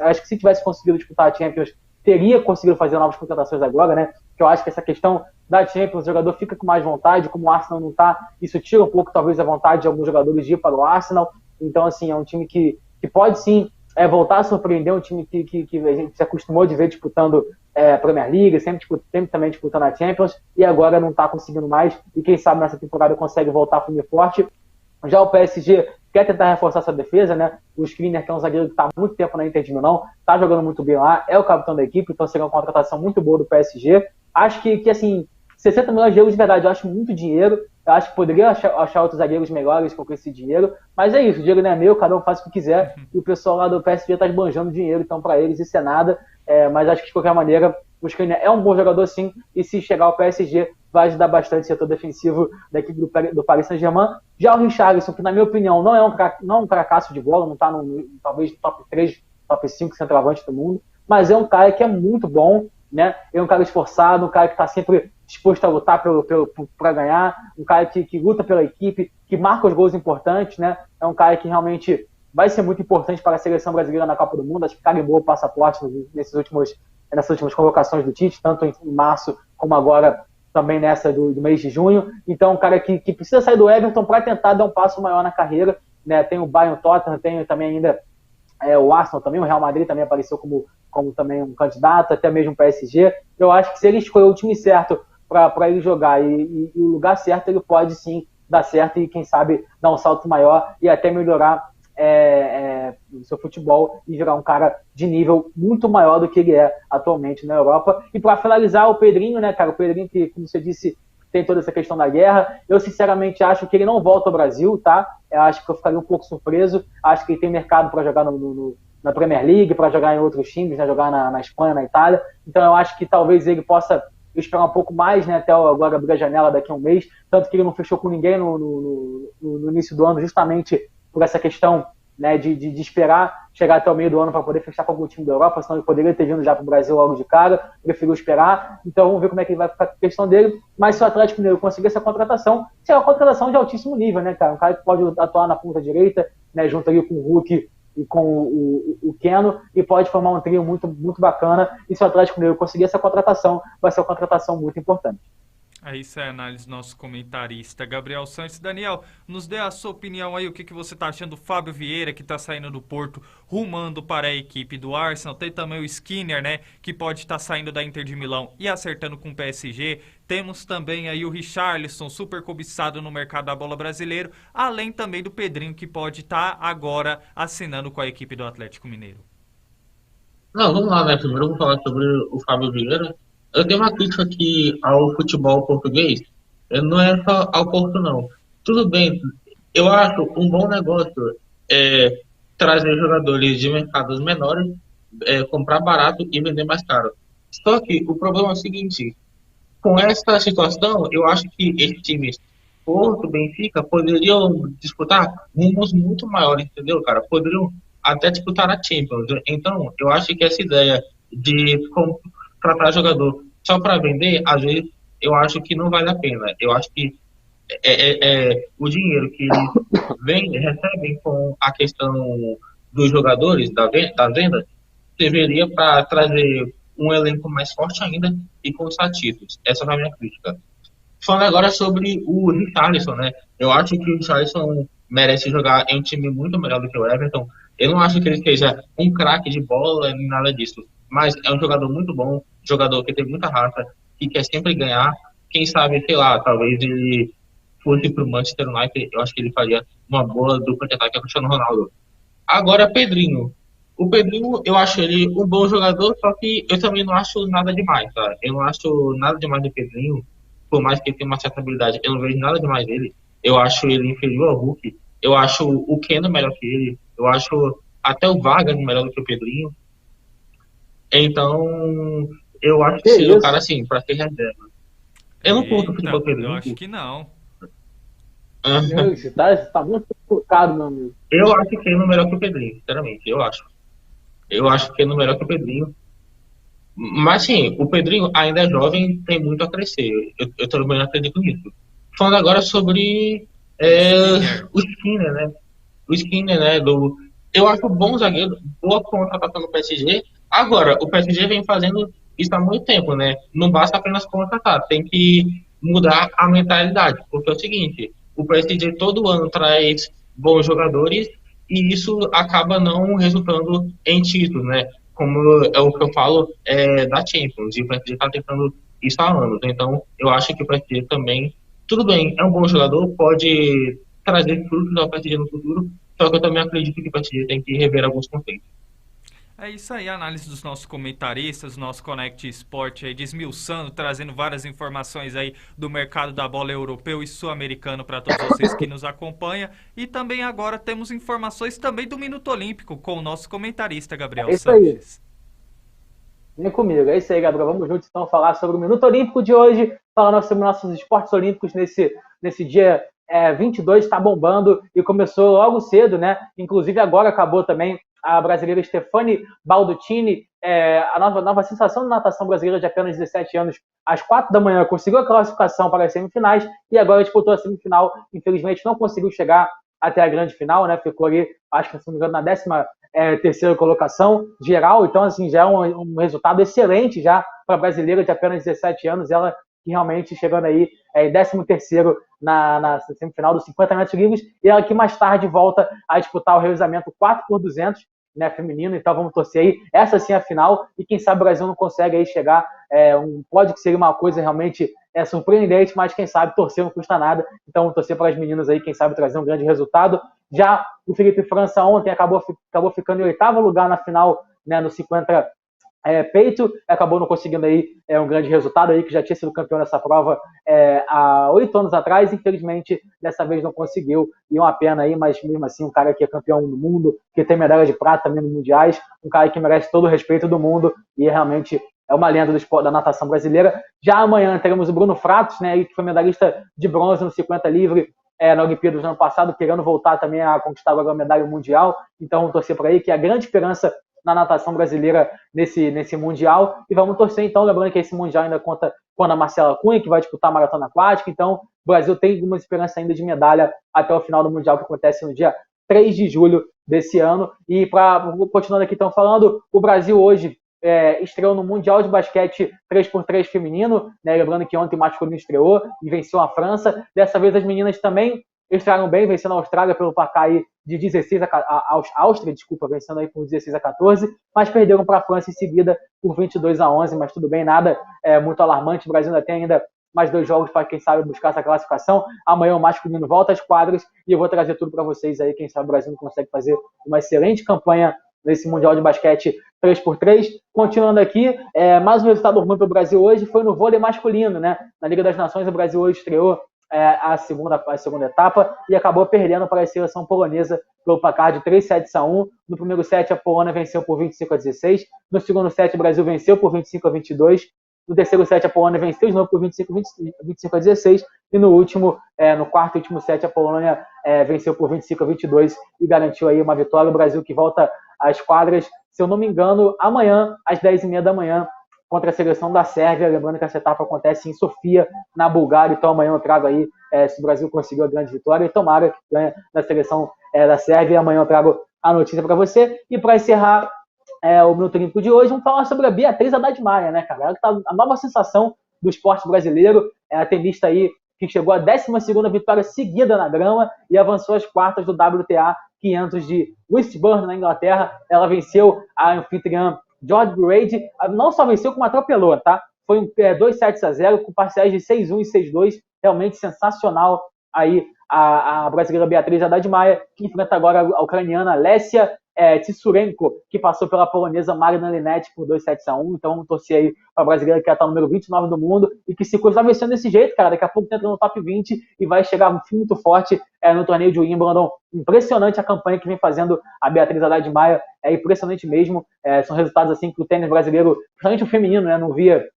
Acho que se tivesse conseguido disputar a Champions, teria conseguido fazer novas contratações agora, né? Que eu acho que essa questão da Champions, o jogador fica com mais vontade, como o Arsenal não está, isso tira um pouco, talvez, a vontade de alguns jogadores de ir para o Arsenal. Então, assim, é um time que pode, sim, voltar a surpreender, um time que a gente se acostumou de ver disputando a Premier League, sempre também disputando a Champions, e agora não está conseguindo mais, e quem sabe nessa temporada consegue voltar firme e forte. Já o PSG quer tentar reforçar sua defesa, né? O Skriniar, que é um zagueiro que está há muito tempo na Inter de Milão, está jogando muito bem lá, é o capitão da equipe, então seria uma contratação muito boa do PSG. Acho que assim, 60 milhões de euros de verdade, eu acho muito dinheiro. Eu acho que poderia achar outros zagueiros melhores com esse dinheiro, mas é isso, o dinheiro não é meu, cada um faz o que quiser, e o pessoal lá do PSG está esbanjando dinheiro, então para eles isso é nada, mas acho que de qualquer maneira o Skriniar é um bom jogador sim, e se chegar ao PSG vai ajudar bastante o setor defensivo da equipe do Paris Saint-Germain. Já o Richarlison, que na minha opinião não é um cracaço de bola, não está talvez no top 3, top 5 centroavante do mundo, mas é um cara que é muito bom, né? É um cara esforçado, um cara que está sempre disposto a lutar para ganhar, um cara que luta pela equipe, que marca os gols importantes, né? É um cara que realmente vai ser muito importante para a seleção brasileira na Copa do Mundo. Acho que carimbou o passaporte nessas últimas convocações do Tite, tanto em março como agora também nessa do mês de junho. Então, um cara que precisa sair do Everton para tentar dar um passo maior na carreira, né? Tem o Bayern, Tottenham, tem também ainda o Arsenal também, o Real Madrid também apareceu como também um candidato, até mesmo o PSG. Eu acho que se ele escolher o time certo para ele jogar e o lugar certo, ele pode sim dar certo e, quem sabe, dar um salto maior e até melhorar o seu futebol e virar um cara de nível muito maior do que ele é atualmente na Europa. E para finalizar, o Pedrinho, né, cara? O Pedrinho que, como você disse, tem toda essa questão da guerra. Eu, sinceramente, acho que ele não volta ao Brasil, tá? Eu acho que eu ficaria um pouco surpreso. Acho que ele tem mercado para jogar na Premier League, para jogar em outros times, né? Jogar na Espanha, na Itália. Então, eu acho que talvez ele possa esperar um pouco mais, né? Até agora abrir a janela daqui a um mês. Tanto que ele não fechou com ninguém no início do ano, justamente por essa questão, né, de esperar chegar até o meio do ano para poder fechar com algum time da Europa, senão ele poderia ter vindo já para o Brasil logo de cara, preferiu esperar. Então vamos ver como é que ele vai ficar com a questão dele. Mas se o Atlético Mineiro conseguir essa contratação, será uma contratação de altíssimo nível, né, cara? Um cara que pode atuar na ponta direita, né, junto ali com o Hulk e com o Keno, e pode formar um trio muito, muito bacana. E se o Atlético Mineiro conseguir essa contratação, vai ser uma contratação muito importante. Isso é a análise do nosso comentarista Gabriel Santos. Daniel, nos dê a sua opinião aí, o que você está achando do Fábio Vieira, que está saindo do Porto, rumando para a equipe do Arsenal. Tem também o Skriniar, né, que pode estar saindo da Inter de Milão e acertando com o PSG. Temos também aí o Richarlison, super cobiçado no mercado da bola brasileiro, além também do Pedrinho, que pode estar agora assinando com a equipe do Atlético Mineiro. Não, vamos lá, né? Primeiro eu vou falar sobre o Fábio Vieira. Eu tenho uma crítica aqui ao futebol português, não é só ao Porto, não. Tudo bem, eu acho um bom negócio trazer jogadores de mercados menores, comprar barato e vender mais caro. Só que o problema é o seguinte, com essa situação, eu acho que esses times, Porto, Benfica, poderiam disputar rumos muito maiores, entendeu, cara? Poderiam até disputar a Champions. Então, eu acho que essa ideia de contratar jogador só para vender, às vezes, eu acho que não vale a pena. Eu acho que o dinheiro que eles recebem com a questão dos jogadores, da venda, deveria para trazer um elenco mais forte ainda e com títulos. Essa é a minha crítica. Falando agora sobre o Richarlison, né? Eu acho que o Richarlison merece jogar em um time muito melhor do que o Everton. Eu não acho que ele seja um craque de bola nem nada disso, mas é um jogador muito bom, jogador que tem muita raça, que quer sempre ganhar. Quem sabe, sei lá, talvez ele fosse para o Manchester United, eu acho que ele faria uma boa dupla de ataque com o Cristiano Ronaldo. Agora, Pedrinho. O Pedrinho, eu acho ele um bom jogador, só que eu também não acho nada demais, tá? Eu não acho nada demais do Pedrinho, por mais que ele tenha uma certa habilidade, eu não vejo nada demais dele. Eu acho ele inferior ao Hulk. Eu acho o Keno melhor que ele. Eu acho até o Vargas melhor do que o Pedrinho. Então, eu acho que Que seria o isso? cara assim, pra ser reserva. Eu não curto o futebol Eita, do eu Pedrinho. acho que não. Você tá muito focado, meu amigo. Eu acho que o Keno melhor que o Pedrinho, sinceramente. Eu acho. Eu acho que o Keno melhor que o Pedrinho. Mas sim, o Pedrinho ainda é jovem, tem muito a crescer. Eu também acredito nisso. Falando agora sobre Skinner. o Skinner, né? O Skinner, né? Eu acho bom zagueiro, boa contratação no PSG. Agora, o PSG vem fazendo isso há muito tempo, né? Não basta apenas contratar, tem que mudar a mentalidade. Porque é o seguinte, o PSG todo ano traz bons jogadores e isso acaba não resultando em títulos, né? Como é o que eu falo da Champions, e o PSG está tentando isso há anos. Então, eu acho que o PSG também, tudo bem, é um bom jogador, pode trazer frutos ao PSG no futuro, só que eu também acredito que o PSG tem que rever alguns conceitos. É isso aí, a análise dos nossos comentaristas, nosso Connect Sport aí, desmiuçando, trazendo várias informações aí do mercado da bola europeu e sul-americano para todos vocês que nos acompanham. E também agora temos informações também do Minuto Olímpico com o nosso comentarista Gabriel É isso aí. Sanches. Vem comigo. É isso aí, Gabriel. Vamos juntos então falar sobre o Minuto Olímpico de hoje, falando sobre nossos esportes olímpicos nesse dia 22, está bombando e começou logo cedo, né? Inclusive agora acabou também a brasileira Stefani Balducini, a nova sensação de natação brasileira de apenas 17 anos, às 4 da manhã, conseguiu a classificação para as semifinais e agora disputou a semifinal. Infelizmente não conseguiu chegar até a grande final, né? Ficou ali, acho que se não me engano, na 13ª colocação geral. Então, assim, já é um resultado excelente já para a brasileira de apenas 17 anos, ela que realmente chegando aí em 13º na semifinal dos 50 metros livres, e ela que mais tarde volta a disputar o revezamento 4x200, né, feminino. Então vamos torcer aí, essa sim é a final, e quem sabe o Brasil não consegue aí chegar, pode que seria uma coisa realmente surpreendente, mas quem sabe torcer não custa nada. Então vamos torcer para as meninas aí, quem sabe trazer um grande resultado. Já o Felipe França ontem acabou ficando em 8º lugar na final, né, no 50 peito, acabou não conseguindo aí um grande resultado aí, que já tinha sido campeão nessa prova há 8 anos atrás. Infelizmente dessa vez não conseguiu, e uma pena aí, mas mesmo assim um cara que é campeão do mundo, que tem medalha de prata também nos mundiais, um cara que merece todo o respeito do mundo e realmente é uma lenda do esporte, da natação brasileira. Já amanhã teremos o Bruno Fratos, né, que foi medalhista de bronze no 50 livre na Olimpíada do ano passado, querendo voltar também a conquistar agora a medalha mundial. Então vamos torcer por aí, que é a grande esperança na natação brasileira nesse Mundial. E vamos torcer, então, lembrando que esse Mundial ainda conta com a Marcela Cunha, que vai disputar a maratona aquática. Então, o Brasil tem alguma esperança ainda de medalha até o final do Mundial, que acontece no dia 3 de julho desse ano. E, continuando aqui, então, falando, o Brasil hoje estreou no Mundial de Basquete 3x3 feminino, né? Lembrando que ontem o masculino estreou e venceu a França. Dessa vez as meninas também estrearam bem, vencendo a Austrália pelo placar aí de 16 a Áustria, vencendo aí por 16-14, mas perderam para a França em seguida por 22-11, mas tudo bem, nada muito alarmante. O Brasil ainda tem mais 2 jogos para, quem sabe, buscar essa classificação. Amanhã o masculino volta às quadras e eu vou trazer tudo para vocês aí. Quem sabe o Brasil não consegue fazer uma excelente campanha nesse Mundial de Basquete 3x3. Continuando aqui, mais um resultado ruim para o Brasil hoje foi no vôlei masculino, né? Na Liga das Nações, o Brasil hoje estreou a segunda etapa e acabou perdendo para a seleção polonesa pelo placar de 3-7-1. No primeiro set, a Polônia venceu por 25-16. No segundo set, o Brasil venceu por 25-22. No terceiro set, a Polônia venceu de novo por 25-16. E no quarto e último set, a Polônia venceu por 25-22 e garantiu aí uma vitória. O Brasil que volta às quadras, se eu não me engano, amanhã, às 10h30 da manhã, contra a seleção da Sérvia. Lembrando que essa etapa acontece em Sofia, na Bulgária. Então amanhã eu trago aí se o Brasil conseguiu a grande vitória, e tomara que ganhe da seleção da Sérvia. E amanhã eu trago a notícia para você. E para encerrar o Minuto Olímpico de hoje, vamos falar sobre a Beatriz Haddad Maia, né, cara? Ela que tá a nova sensação do esporte brasileiro, a tenista aí que chegou à 12ª vitória seguida na grama e avançou às quartas do WTA 500 de Westburn, na Inglaterra. Ela venceu a anfitriã George Braid, não só venceu, como atropelou, tá? Foi 2-7-0, com parciais de 6-1 e 6-2, realmente sensacional aí a brasileira Beatriz Haddad Maia, que enfrenta agora a ucraniana Lesia Tsurenko, que passou pela polonesa Marina Linette por 2-7-1. Então vamos torcer aí para a brasileira, que está no número 29 do mundo, e que se continuar vencendo desse jeito, cara, daqui a pouco entra no top 20 e vai chegar muito forte no torneio de Wimbledon. Impressionante a campanha que vem fazendo a Beatriz Haddad Maia, é impressionante mesmo. São resultados assim que o tênis brasileiro, principalmente o feminino, né, não via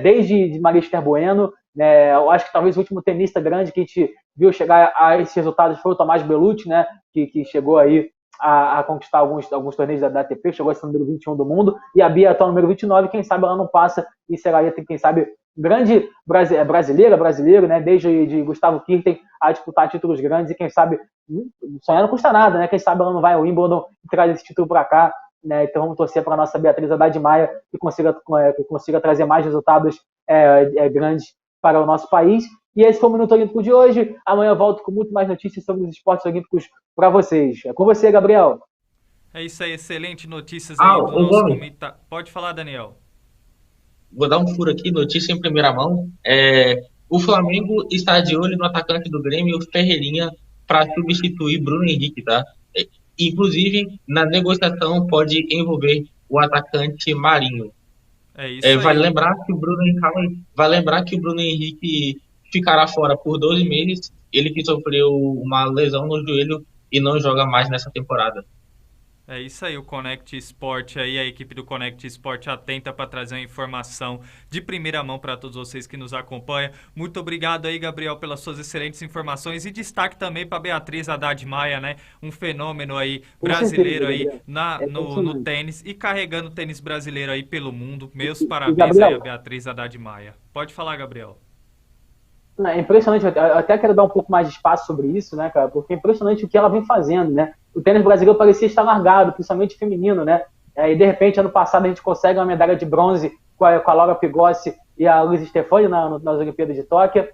desde Maria Esther Bueno. Eu acho que talvez o último tenista grande que a gente viu chegar a esses resultados foi o Tomás Bellucci, né, que chegou aí a conquistar alguns torneios da ATP, chegou a ser o número 21 do mundo, e a Bia está no número 29, quem sabe ela não passa e será aí, quem sabe, grande brasileiro, né, desde de Gustavo Kirten a disputar títulos grandes, e quem sabe, sonhar não custa nada, né, quem sabe ela não vai ao Wimbledon e traz esse título para cá, né, então vamos torcer para a nossa Beatriz Haddad Maia que consiga trazer mais resultados grandes para o nosso país. E esse foi o Minuto Olímpico de hoje. Amanhã eu volto com muito mais notícias sobre os esportes olímpicos para vocês. É com você, Gabriel. É isso aí, excelente notícias aí do nosso comentário. Pode falar, Daniel. Vou dar um furo aqui, notícia em primeira mão. O Flamengo está de olho no atacante do Grêmio, Ferreirinha, para substituir Bruno Henrique, tá? Inclusive, na negociação pode envolver o atacante Marinho. É isso aí. Vale lembrar que o Bruno Henrique ficará fora por 12 meses. Ele que sofreu uma lesão no joelho e não joga mais nessa temporada. É isso aí, o Connect Sport aí, a equipe do Connect Sport atenta para trazer uma informação de primeira mão para todos vocês que nos acompanham. Muito obrigado aí, Gabriel, pelas suas excelentes informações, e destaque também para Beatriz Haddad Maia, né? Um fenômeno aí brasileiro aí no tênis, e carregando o tênis brasileiro aí pelo mundo. Meus parabéns aí a Beatriz Haddad Maia. Pode falar, Gabriel. É impressionante, eu até quero dar um pouco mais de espaço sobre isso, né, cara, porque é impressionante o que ela vem fazendo, né? O tênis brasileiro parecia estar largado, principalmente feminino, né? E de repente, ano passado, a gente consegue uma medalha de bronze com a Laura Pigossi e a Luiz Stefani nas Olimpíadas de Tóquio.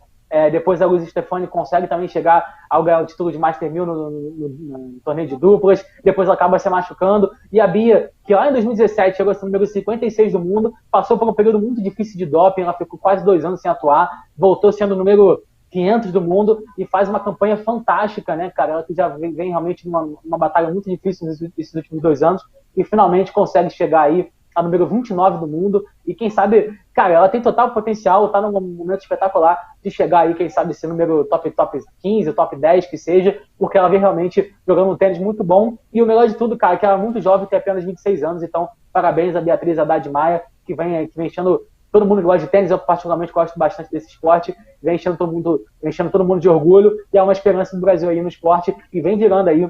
Depois a Luiz Stefani consegue também chegar ao ganhar o título de Master 1000 no torneio de duplas. Depois ela acaba se machucando. E a Bia, que lá em 2017 chegou a ser o número 56 do mundo, passou por um período muito difícil de doping, ela ficou quase 2 anos sem atuar, voltou sendo o número 500 do mundo e faz uma campanha fantástica, né, cara? Ela que já vem realmente numa batalha muito difícil nesses últimos 2 anos e finalmente consegue chegar aí a número 29 do mundo, e quem sabe, cara, ela tem total potencial, tá num momento espetacular de chegar aí, quem sabe, esse número top 15, top 10, que seja, porque ela vem realmente jogando um tênis muito bom, e o melhor de tudo, cara, que ela é muito jovem, tem apenas 26 anos, então parabéns a Beatriz Haddad Maia, que vem enchendo todo mundo que gosta de tênis, eu particularmente gosto bastante desse esporte, vem enchendo todo mundo de orgulho, e é uma esperança do Brasil aí no esporte, e vem virando aí,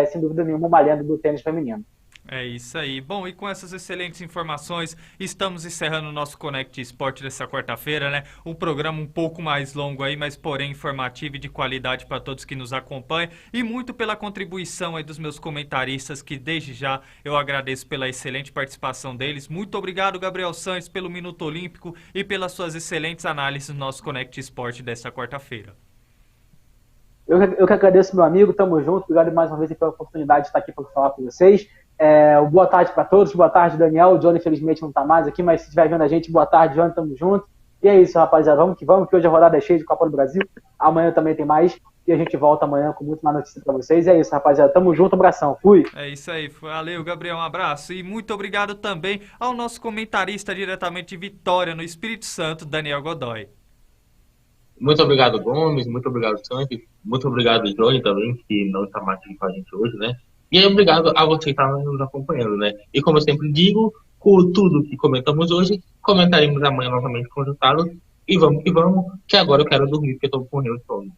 sem dúvida nenhuma, uma lenda do tênis feminino. É isso aí. Bom, e com essas excelentes informações, estamos encerrando o nosso Connect Sport dessa quarta-feira, né? Um programa um pouco mais longo aí, mas porém informativo e de qualidade para todos que nos acompanham, e muito pela contribuição aí dos meus comentaristas, que desde já eu agradeço pela excelente participação deles. Muito obrigado, Gabriel Sanches, pelo Minuto Olímpico e pelas suas excelentes análises no nosso Connect Sport dessa quarta-feira. Eu que agradeço, meu amigo, tamo junto, obrigado mais uma vez pela oportunidade de estar aqui para falar com vocês. Boa tarde para todos, boa tarde, Daniel. O Johnny, infelizmente, não está mais aqui, mas se estiver vendo a gente, boa tarde, Johnny, tamo junto. E é isso, rapaziada, vamos, que hoje a rodada é cheia de Copa do Brasil. Amanhã também tem mais, e a gente volta amanhã com muito mais notícia para vocês. E é isso, rapaziada, tamo junto, abração, fui. É isso aí, valeu, Gabriel, um abraço. E muito obrigado também ao nosso comentarista diretamente de Vitória, no Espírito Santo, Daniel Godoy. Muito obrigado, Gomes, muito obrigado, Santos, muito obrigado, Johnny, também, que não está mais aqui com a gente hoje, né? E aí, obrigado a você que está nos acompanhando, né? E como eu sempre digo, com tudo que comentamos hoje, comentaremos amanhã novamente com os resultados. E vamos, que agora eu quero dormir, porque estou com o de sono.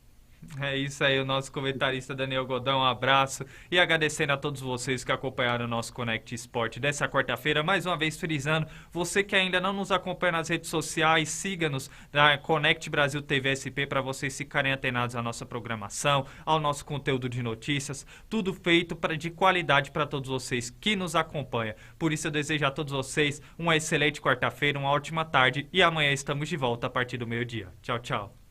É isso aí, o nosso comentarista Daniel Godão, um abraço, e agradecendo a todos vocês que acompanharam o nosso Connect Sport dessa quarta-feira, mais uma vez frisando, você que ainda não nos acompanha nas redes sociais, siga-nos na Connect Brasil TV SP para vocês ficarem antenados à nossa programação, ao nosso conteúdo de notícias, tudo feito de qualidade para todos vocês que nos acompanham. Por isso eu desejo a todos vocês uma excelente quarta-feira, uma ótima tarde, e amanhã estamos de volta a partir do meio-dia. Tchau, tchau.